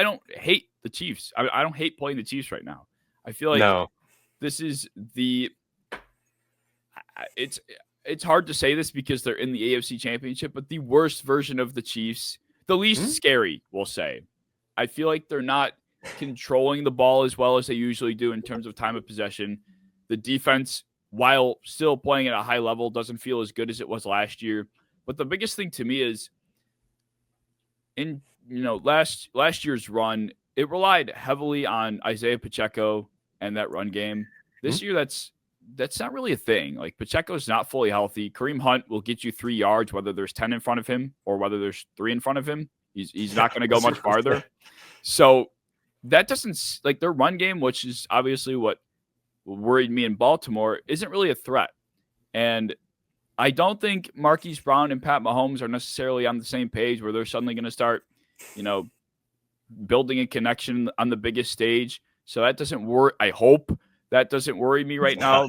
don't hate the Chiefs. I don't hate playing the Chiefs right now. I feel like this is it's hard to say this because they're in the AFC Championship, but the worst version of the Chiefs, the least scary, we'll say. I feel like they're not controlling the ball as well as they usually do in terms of time of possession. The defense, while still playing at a high level, doesn't feel as good as it was last year. But the biggest thing to me is in last year's run, it relied heavily on Isaiah Pacheco and that run game. This year, that's not really a thing. Like, Pacheco's not fully healthy. Kareem Hunt will get you 3 yards, whether there's 10 in front of him or whether there's 3 in front of him. He's not going to go much farther. So that doesn't, like, their run game, which is obviously what worried me in Baltimore, isn't really a threat. And I don't think Marquise Brown and Pat Mahomes are necessarily on the same page where they're suddenly going to start, building a connection on the biggest stage. So that doesn't worry. I hope that doesn't worry me right now.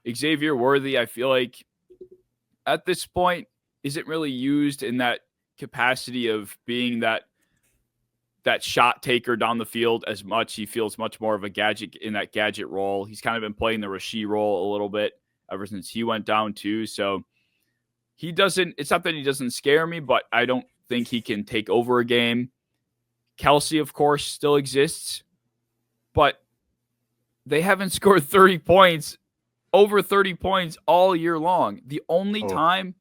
Xavier Worthy, I feel like at this point, isn't really used in that capacity of being that shot taker down the field as much. He feels much more of a gadget in that gadget role. He's kind of been playing the Rasheed role a little bit ever since he went down too. So it's not that he doesn't scare me, but I don't think he can take over a game. Kelsey, of course, still exists, but they haven't scored over 30 points all year long. The only time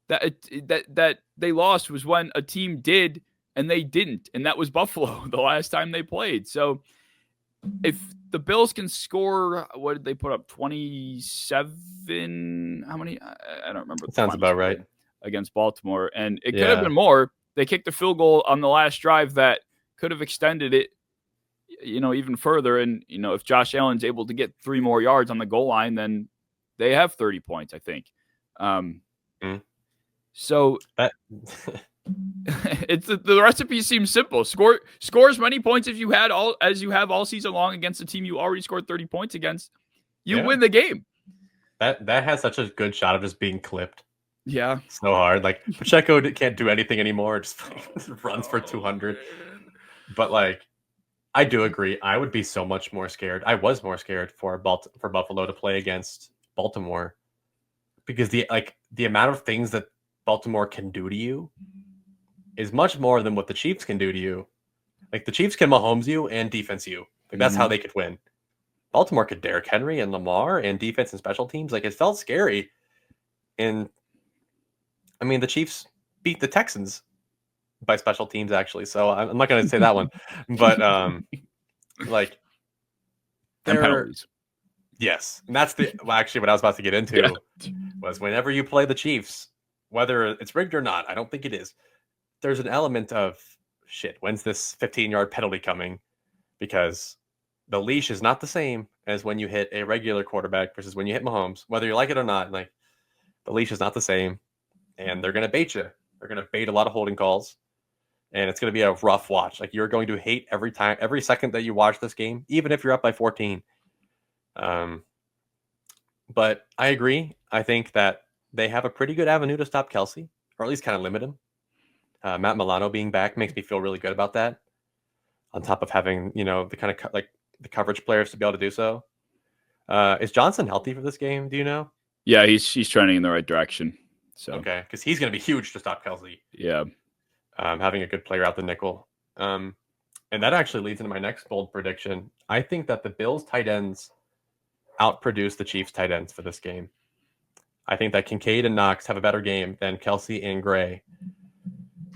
that they lost was when a team did and they didn't, and that was Buffalo the last time they played. So if the Bills can score, what did they put up? 27? How many? I don't remember. Sounds about right. Against Baltimore, and it could have been more. They kicked a field goal on the last drive that could have extended it, even further. And, if Josh Allen's able to get 3 more yards on the goal line, then they have 30 points, I think. So that the recipe seems simple. Score as many points as you have all season long against a team you already scored 30 points against. You win the game. That has such a good shot of just being clipped. Yeah. So hard. Like, Pacheco can't do anything anymore. Just runs for 200. But like, I do agree. I would be so much more scared. I was more scared for Buffalo to play against Baltimore because the amount of things that Baltimore can do to you is much more than what the Chiefs can do to you. Like, the Chiefs can Mahomes you and defense you. Like, that's how they could win. Baltimore could Derrick Henry and Lamar and defense and special teams. Like, it felt scary. And I mean, the Chiefs beat the Texans by special teams, actually. So I'm not going to say that one, but like, penalties. Yes, and that's actually what I was about to get into was whenever you play the Chiefs, whether it's rigged or not, I don't think it is. There's an element of shit. When's this 15-yard penalty coming? because the leash is not the same as when you hit a regular quarterback versus when you hit Mahomes. Whether you like it or not, like the leash is not the same, and they're going to bait you. They're going to bait a lot of holding calls, and it's going to be a rough watch. Like you're going to hate every second that you watch this game, even if you're up by 14. But I agree. I think that they have a pretty good avenue to stop Kelsey, or at least kind of limit him. Matt Milano being back makes me feel really good about that. On top of having, the kind of like the coverage players to be able to do so. Is Johnson healthy for this game? Do you know? Yeah, he's trending in the right direction. So okay, because he's going to be huge to stop Kelsey. Yeah, having a good player out the nickel. And that actually leads into my next bold prediction. I think that the Bills tight ends outproduce the Chiefs tight ends for this game. I think that Kincaid and Knox have a better game than Kelsey and Gray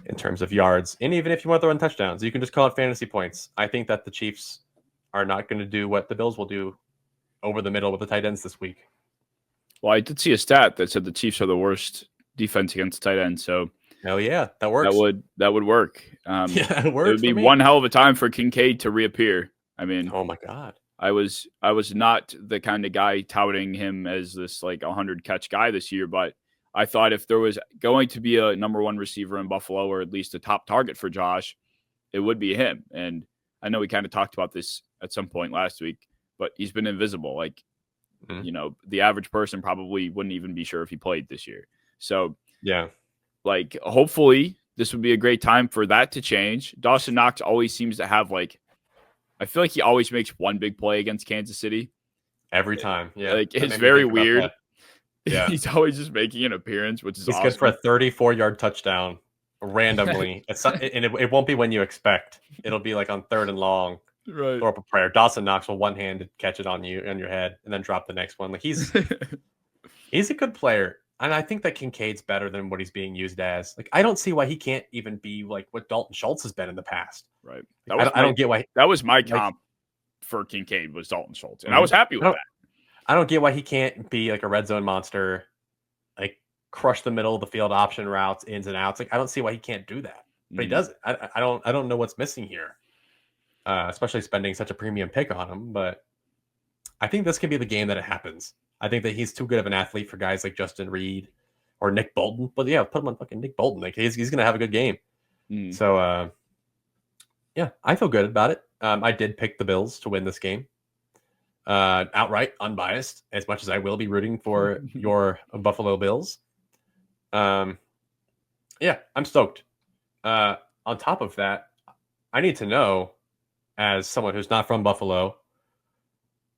in terms of yards. And even if you want to throw in touchdowns, you can just call it fantasy points. I think that the Chiefs are not going to do what the Bills will do over the middle with the tight ends this week. Well, I did see a stat that said the Chiefs are the worst defense against tight ends. So hell yeah, that works. That would work. Yeah, it works. It would be one hell of a time for Kincaid to reappear. I mean, oh my God. I was not the kind of guy touting him as this like 100 catch guy this year, but I thought if there was going to be a number one receiver in Buffalo, or at least a top target for Josh, it would be him. And I know we kind of talked about this at some point last week, but he's been invisible. Like, the average person probably wouldn't even be sure if he played this year. So yeah, like hopefully this would be a great time for that to change. Dawson Knox always seems to have I feel like he always makes one big play against Kansas City. Every time. Yeah. Like it's very weird. Yeah. He's always just making an appearance, which is he's awesome. Good for a 34-yard touchdown randomly. It won't be when you expect. It'll be like on 3rd and long. Right. Throw up a prayer. Dawson Knox will one-handed catch it on your head and then drop the next one. Like he's a good player. And I think that Kincaid's better than what he's being used as. Like I don't see why he can't even be like what Dalton Schultz has been in the past. Right. I don't get why. That was my comp for Kincaid was Dalton Schultz, and I was happy with that. I don't get why he can't be like a red zone monster, like crush the middle of the field option routes, ins and outs. Like I don't see why he can't do that, but he does it. I don't know what's missing here, especially spending such a premium pick on him. But I think this could be the game that it happens. I think that he's too good of an athlete for guys like Justin Reed or Nick Bolton. But yeah, put him on fucking Nick Bolton. Like he's going to have a good game. So yeah, I feel good about it. I did pick the Bills to win this game. Outright, unbiased, as much as I will be rooting for your Buffalo Bills. Yeah, I'm stoked. On top of that, I need to know, as someone who's not from Buffalo,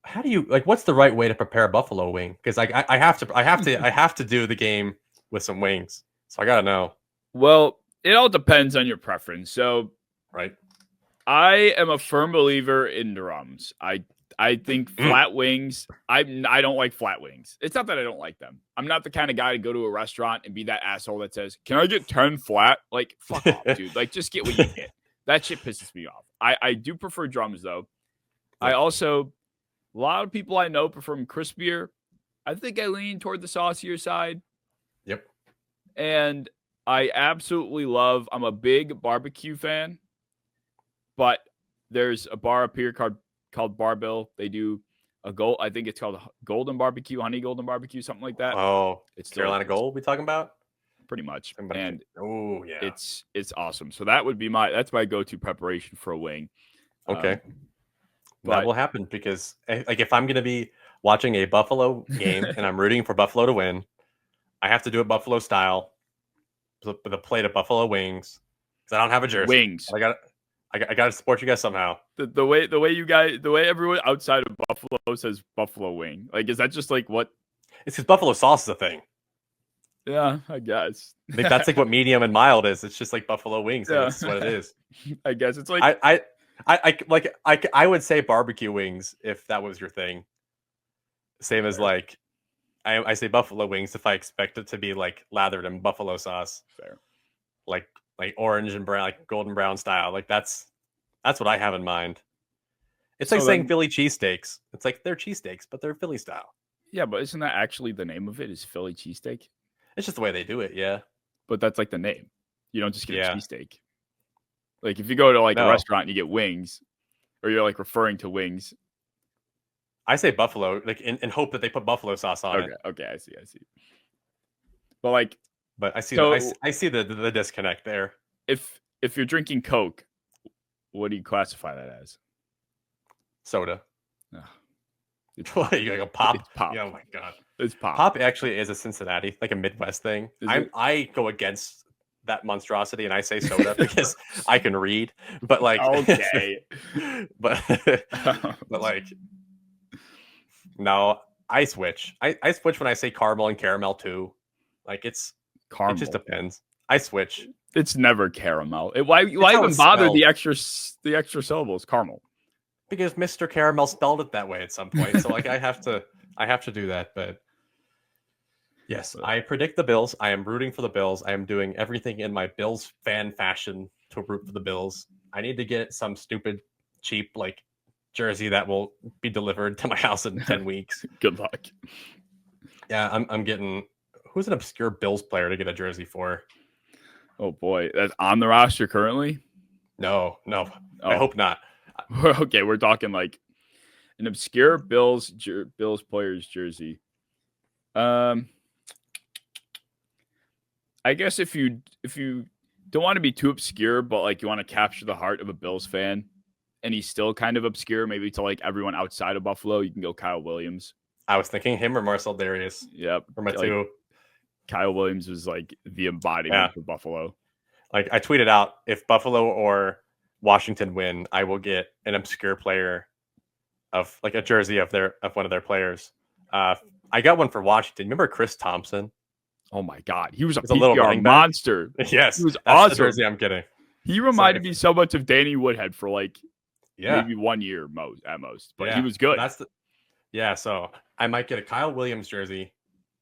how do you what's the right way to prepare a buffalo wing? Because I have to do the game with some wings, so I gotta know. Well, it all depends on your preference. So, right, I am a firm believer in drums. I think flat wings. I don't like flat wings. It's not that I don't like them. I'm not the kind of guy to go to a restaurant and be that asshole that says, "Can I get 10 flat?" Like, fuck off, dude. Like, just get what you get. That shit pisses me off. I do prefer drums though. I also, a lot of people I know prefer them crispier. I think I lean toward the saucier side. Yep. And I absolutely love. I'm a big barbecue fan, but there's a bar up here called Barbell. They do I think it's called Golden Barbecue, Honey Golden Barbecue, something like that. Oh, it's Carolina Gold we talking about? Pretty much. And oh yeah. It's awesome. So that's my go-to preparation for a wing. Okay. That will happen because if I'm going to be watching a Buffalo game and I'm rooting for Buffalo to win, I have to do it Buffalo style with a plate of Buffalo wings because I don't have a jersey. Wings. I got to support you guys somehow. The way everyone outside of Buffalo says Buffalo wing. Like, is that just like what? It's because Buffalo sauce is a thing. Yeah, I guess. That's like what medium and mild is. It's just like Buffalo wings. Yeah. That's what it is. I guess it's like I would say barbecue wings if that was your thing. Same as like I say buffalo wings if I expect it to be like lathered in buffalo sauce. Fair. Like orange and brown, like golden brown style. Like that's what I have in mind. It's like saying Philly cheesesteaks. It's like they're cheesesteaks, but they're Philly style. Yeah, but isn't that actually the name of it? Is Philly cheesesteak? It's just the way they do it, yeah. But that's like the name. You don't just get a cheesesteak. Like if you go to a restaurant and you get wings, Or you're like referring to wings? I say Buffalo, like in hope that they put buffalo sauce on it. Okay, I see. But like, But I see so I see the disconnect there. if you're drinking Coke, what do you classify that as? Soda. Ugh, it's What, pop. you like a pop? It's pop. Yeah, oh my god. It's pop. Pop actually is a Cincinnati, like a Midwest thing. I go against that monstrosity and I say soda because I can read. But like, okay, but like, no, I switch. I switch when I say caramel and caramel too. Like caramel. It just depends. I switch. It's never caramel. Why even bother the extra syllables? Caramel. Because Mr. Caramel spelled it that way at some point. So like I have to do that. But yes, I predict the Bills. I am rooting for the Bills. I am doing everything in my Bills fan fashion to root for the Bills. I need to get some stupid cheap like jersey that will be delivered to my house in 10 weeks. Good luck. Yeah, I'm getting who's an obscure Bills player to get a jersey for? Oh boy, that's on the roster currently? No. I hope not. Okay, we're talking like an obscure Bills player's jersey. I guess if you don't want to be too obscure, but like you want to capture the heart of a Bills fan, and he's still kind of obscure, maybe to like everyone outside of Buffalo, you can go Kyle Williams. I was thinking him or Marcel Darius. Yep. For my two. Kyle Williams was like the embodiment for Buffalo. Like I tweeted out, if Buffalo or Washington win, I will get an obscure player of like a jersey of one of their players. I got one for Washington. Remember Chris Thompson? Oh my god, he was a little PPR monster. Yes, he was that's awesome. The jersey I'm getting. He reminded me so much of Danny Woodhead for like maybe 1 year at most, but he was good. So I might get a Kyle Williams jersey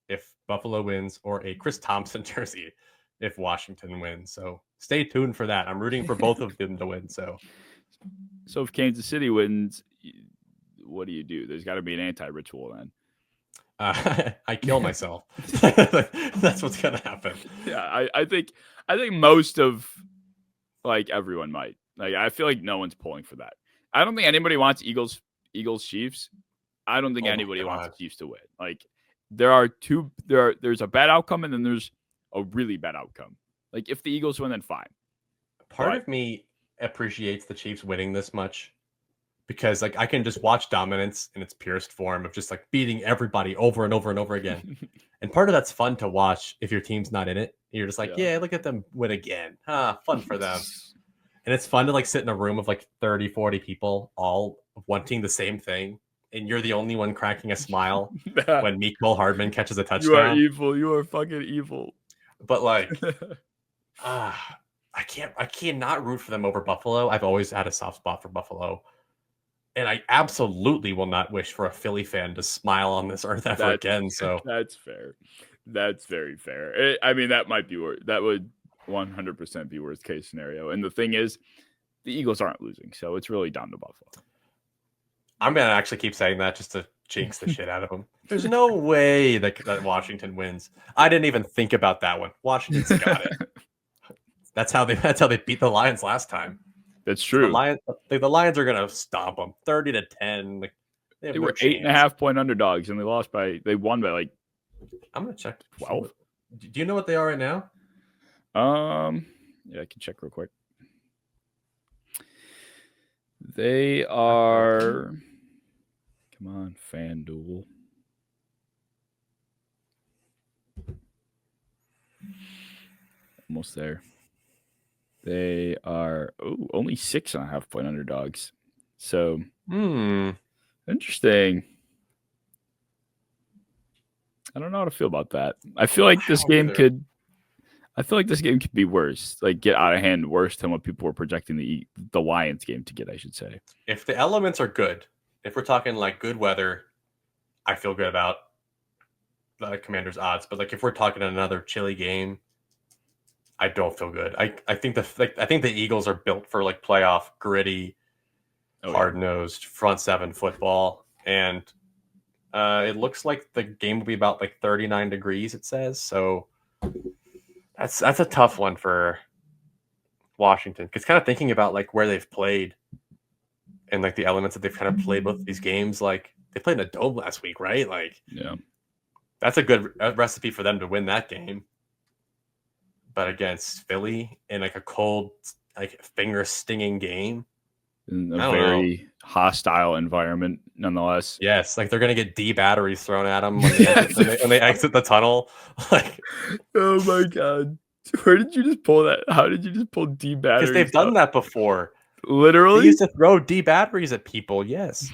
if Buffalo wins, or a Chris Thompson jersey if Washington wins. So stay tuned for that. I'm rooting for both of them to win. So if Kansas City wins, what do? There's got to be an anti-ritual then. I kill myself. That's what's gonna happen. Yeah, I think most of like everyone might. Like I feel like no one's pulling for that. I don't think anybody wants Eagles Chiefs. I don't think anybody wants the Chiefs to win. Like there's a bad outcome and then there's a really bad outcome. Like if the Eagles win, then fine. Part of me appreciates the Chiefs winning this much because like I can just watch dominance in its purest form of just like beating everybody over and over and over again. And part of that's fun to watch if your team's not in it. You're just like, yeah, look at them win again. Fun for them. And it's fun to like sit in a room of like 30, 40 people all wanting the same thing. And you're the only one cracking a smile when Mecole Hardman catches a touchdown. You are evil. You are fucking evil. But like, I cannot root for them over Buffalo. I've always had a soft spot for Buffalo. And I absolutely will not wish for a Philly fan to smile on this earth ever again. So that's fair. That's very fair. I mean, that might be that would 100% be worst case scenario. And the thing is, the Eagles aren't losing, so it's really down to Buffalo. I'm gonna actually keep saying that just to jinx the shit out of them. There's no way that Washington wins. I didn't even think about that one. Washington's got it. That's how they beat the Lions last time. That's true. The Lions are gonna stomp them 30-10. Like, they were 8.5-point underdogs, and they won by like. I'm gonna check 12. Do you know what they are right now? Yeah, I can check real quick. They are. Come on, FanDuel. Almost there. They are only 6.5-point underdogs. So, interesting. I don't know how to feel about that. I feel like this game could be worse. Like get out of hand worse than what people were projecting the Lions game to get, I should say. If the elements are good, if we're talking like good weather, I feel good about the Commanders' odds. But like if we're talking another chilly game, I don't feel good. I think the Eagles are built for like playoff gritty, hard-nosed front seven football, and it looks like the game will be about like 39 degrees. It says so. That's a tough one for Washington because kind of thinking about like where they've played, and like the elements that they've kind of played both these games. Like they played in a dome last week, right? Like that's a good recipe for them to win that game. But against Philly in like a cold, like finger stinging game, in a very hostile environment, nonetheless. Yes, like they're gonna get D batteries thrown at them when they exit the tunnel. Like, oh my god, where did you just pull that? How did you just pull D batteries? Because they've done that before. Literally, they used to throw D batteries at people. Yes,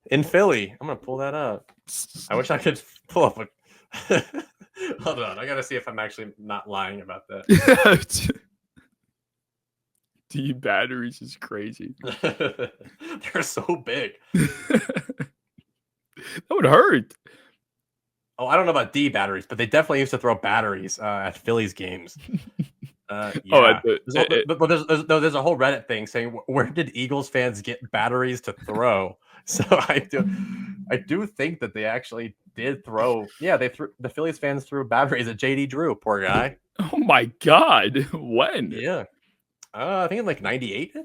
in Philly. I'm gonna pull that up. I wish I could pull up a. Hold on, I gotta see if I'm actually not lying about that. D batteries is crazy. They're so big. That would hurt. Oh, I don't know about D batteries, but they definitely used to throw batteries at Philly's games. Yeah. There's a whole Reddit thing saying, where did Eagles fans get batteries to throw? So I do think that they actually did throw. Yeah, the Phillies fans threw batteries at JD Drew. Poor guy. Oh my god, when? Yeah, I think in like '98.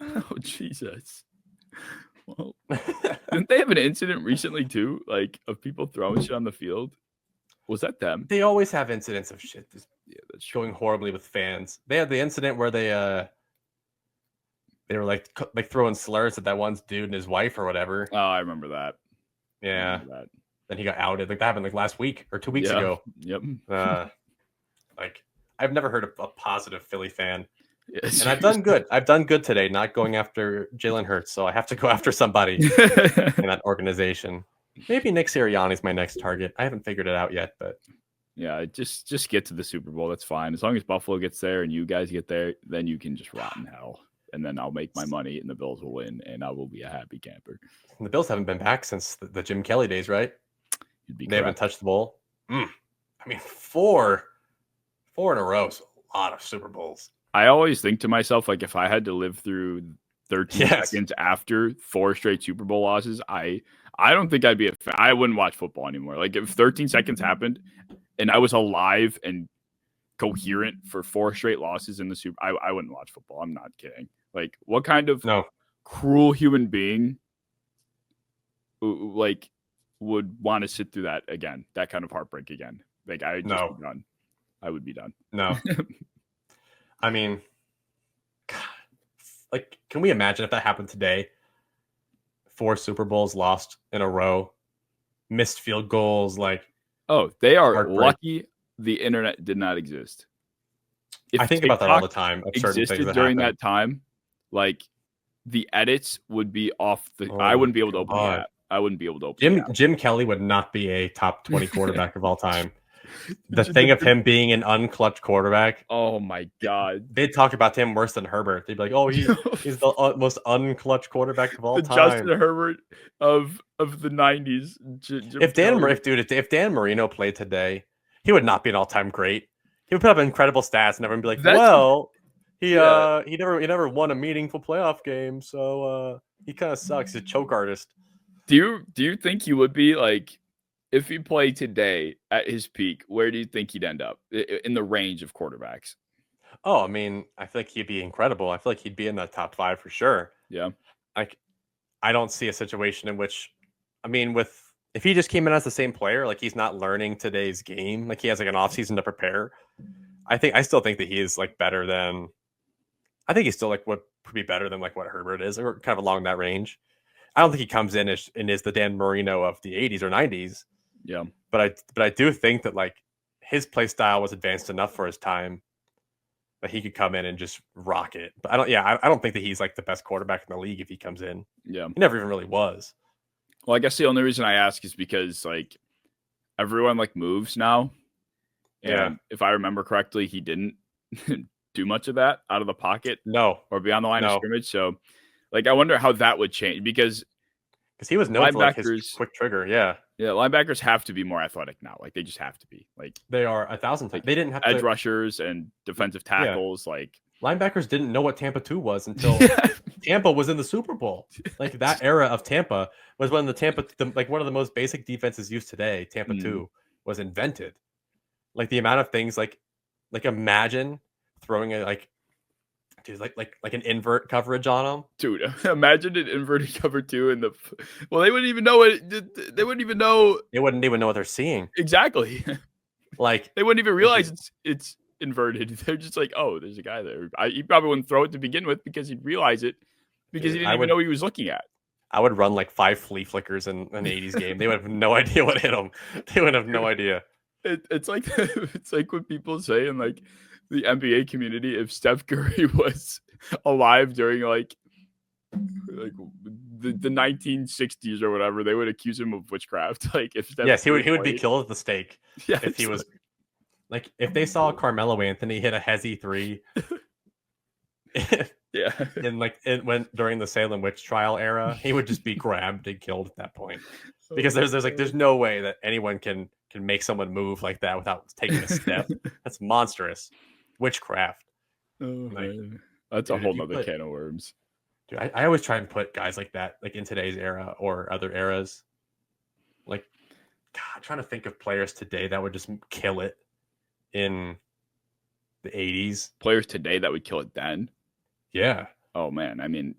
Oh Jesus. Well, didn't they have an incident recently too, like of people throwing shit on the field? Was that them? They always have incidents of shit that's going horribly with fans. They had the incident where they were like throwing slurs at that one dude and his wife or whatever. Oh, I remember that. Yeah. Then he got outed. Like that happened like last week or 2 weeks ago. Yep. Like I've never heard of a positive Philly fan. Yes, and I've done good. I've done good today, not going after Jalen Hurts. So I have to go after somebody in that organization. Maybe Nick Sirianni's my next target. I haven't figured it out yet, but yeah, just get to the Super Bowl. That's fine. As long as Buffalo gets there and you guys get there, then you can just rot in hell. And then I'll make my money and the Bills will win and I will be a happy camper. And the Bills haven't been back since the Jim Kelly days, right? They haven't touched the bowl. I mean, four in a row is a lot of Super Bowls. I always think to myself, like, if I had to live through 13 seconds after 4 straight Super Bowl losses, I don't think I'd be I wouldn't watch football anymore. Like, if 13 seconds happened and I was alive and coherent for 4 straight losses in the Super, I wouldn't watch football. I'm not kidding. Like, what kind of cruel human being like would want to sit through that again? That kind of heartbreak again? Like, I just be done. I would be done. No. I mean, God, like, can we imagine if that happened today? 4 Super Bowls lost in a row, missed field goals. Like, oh, they are lucky the internet did not exist. If I think about that all the time. Existed during that time, like the edits would be off the. I wouldn't be able to open the app. I wouldn't be able to open. Jim Kelly would not be a top 20 quarterback of all time. The thing of him being an unclutched quarterback. Oh my god! They'd talk about him worse than Herbert. They'd be like, "Oh, he's the most unclutched quarterback of all time." Justin Herbert of the '90s. If Dan Marino played today, he would not be an all-time great. He would put up incredible stats, and everyone would be like, he never won a meaningful playoff game, so he kind of sucks. He's a choke artist." Do you think he would be like? If he played today at his peak, where do you think he'd end up in the range of quarterbacks? Oh, I mean, I feel like he'd be incredible. I feel like he'd be in the top 5 for sure. Yeah. Like, I don't see a situation in which, I mean, if he just came in as the same player, like he's not learning today's game, like he has like an offseason to prepare. I still think that he is like better than, I think he's still like would be better than like what Herbert is, or kind of along that range. I don't think he comes in and is the Dan Marino of the 80s or 90s. Yeah. But I do think that like his play style was advanced enough for his time that he could come in and just rock it. But I don't think that he's like the best quarterback in the league if he comes in. Yeah. He never even really was. Well, I guess the only reason I ask is because like everyone like moves now. And if I remember correctly, he didn't do much of that out of the pocket. No. Or beyond the line of scrimmage. So like I wonder how that would change because he was known for like his quick trigger. Yeah. Yeah, linebackers have to be more athletic now. Like they just have to be. Like they are 1,000 times. They didn't have edge rushers and defensive tackles. Like linebackers didn't know what Tampa 2 was until Tampa was in the Super Bowl. Like that era of Tampa was when like one of the most basic defenses used today. Tampa 2 was invented. Like the amount of things like imagine throwing a like dude, like an invert coverage on him. Dude, imagine an inverted cover 2 in the. Well, they wouldn't even know it. They wouldn't even know. They wouldn't even know what they're seeing. Exactly. Like they wouldn't even realize it's inverted. They're just like, oh, there's a guy there. He probably wouldn't throw it to begin with because he'd realize it because he didn't even know what he was looking at. I would run like 5 flea flickers in an 80s game. They would have no idea what hit them. They would have no idea. It's like what people say in like the NBA community. If Steph Curry was alive during like the 1960s or whatever, they would accuse him of witchcraft. Like if Steph he would be killed at the stake. Yeah, if he was like if they saw Carmelo Anthony hit a hezzy 3. Yeah, when during the Salem witch trial era, he would just be grabbed and killed at that point because there's no way that anyone can make someone move like that without taking a step. That's monstrous witchcraft. Oh, that's a whole nother can of worms. Dude, I always try and put guys like that like in today's era or other eras. Like, God, I'm trying to think of players today that would just kill it in the 80s. Players today that would kill it then. Yeah. Oh man, I mean,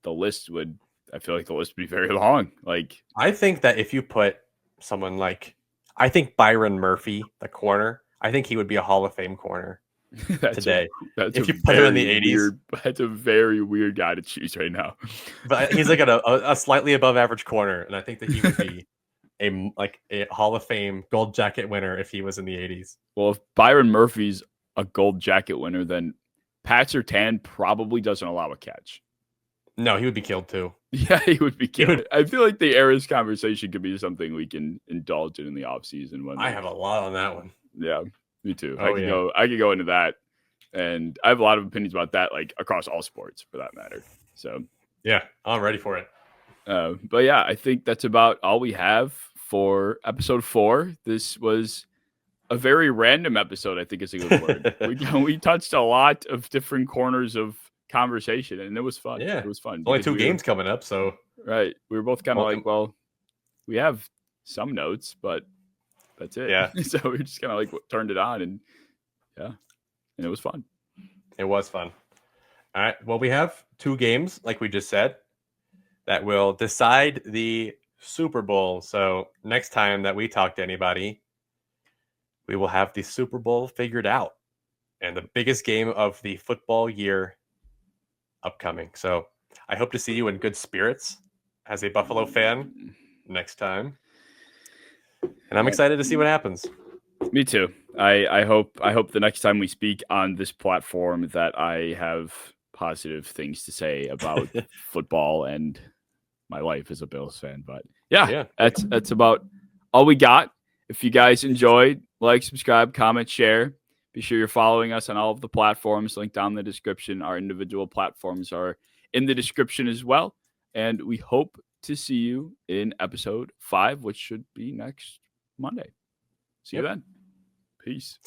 I feel like the list would be very long. Like, I think that if you put someone like, I think Byron Murphy, the corner, I think he would be a Hall of Fame corner today. If you put him in the 80s, that's a very weird guy to choose right now. But he's like a slightly above average corner, and I think that he would be a Hall of Fame gold jacket winner if he was in the 80s. Well, if Byron Murphy's a gold jacket winner, then Pat Surtain probably doesn't allow a catch. No, he would be killed too. Yeah, he would be killed. I feel like the Eras conversation could be something we can indulge in the offseason. I have a lot on that one. Yeah, me too. I could go into that, and I have a lot of opinions about that, like across all sports for that matter. So yeah, I'm ready for it. But yeah, I think that's about all we have for episode 4. This was a very random episode, I think is a good word. We touched a lot of different corners of conversation, and it was fun. Yeah, it was fun. Only 2 games coming up, so right. We were both kind of like, well, we have some notes, but that's it. Yeah. So we just kind of like turned it on, and and it was fun. It was fun. All right. Well, we have 2 games, like we just said, that will decide the Super Bowl. So next time that we talk to anybody, we will have the Super Bowl figured out and the biggest game of the football year upcoming. So I hope to see you in good spirits as a Buffalo fan next time. And I'm excited to see what happens. Me too. I hope the next time we speak on this platform that I have positive things to say about football and my life as a Bills fan. But yeah. That's about all we got. If you guys enjoyed, like, subscribe, comment, share. Be sure you're following us on all of the platforms linked down in the description. Our individual platforms are in the description as well. And we hope to see you in episode 5, which should be next Monday. See you then. Peace.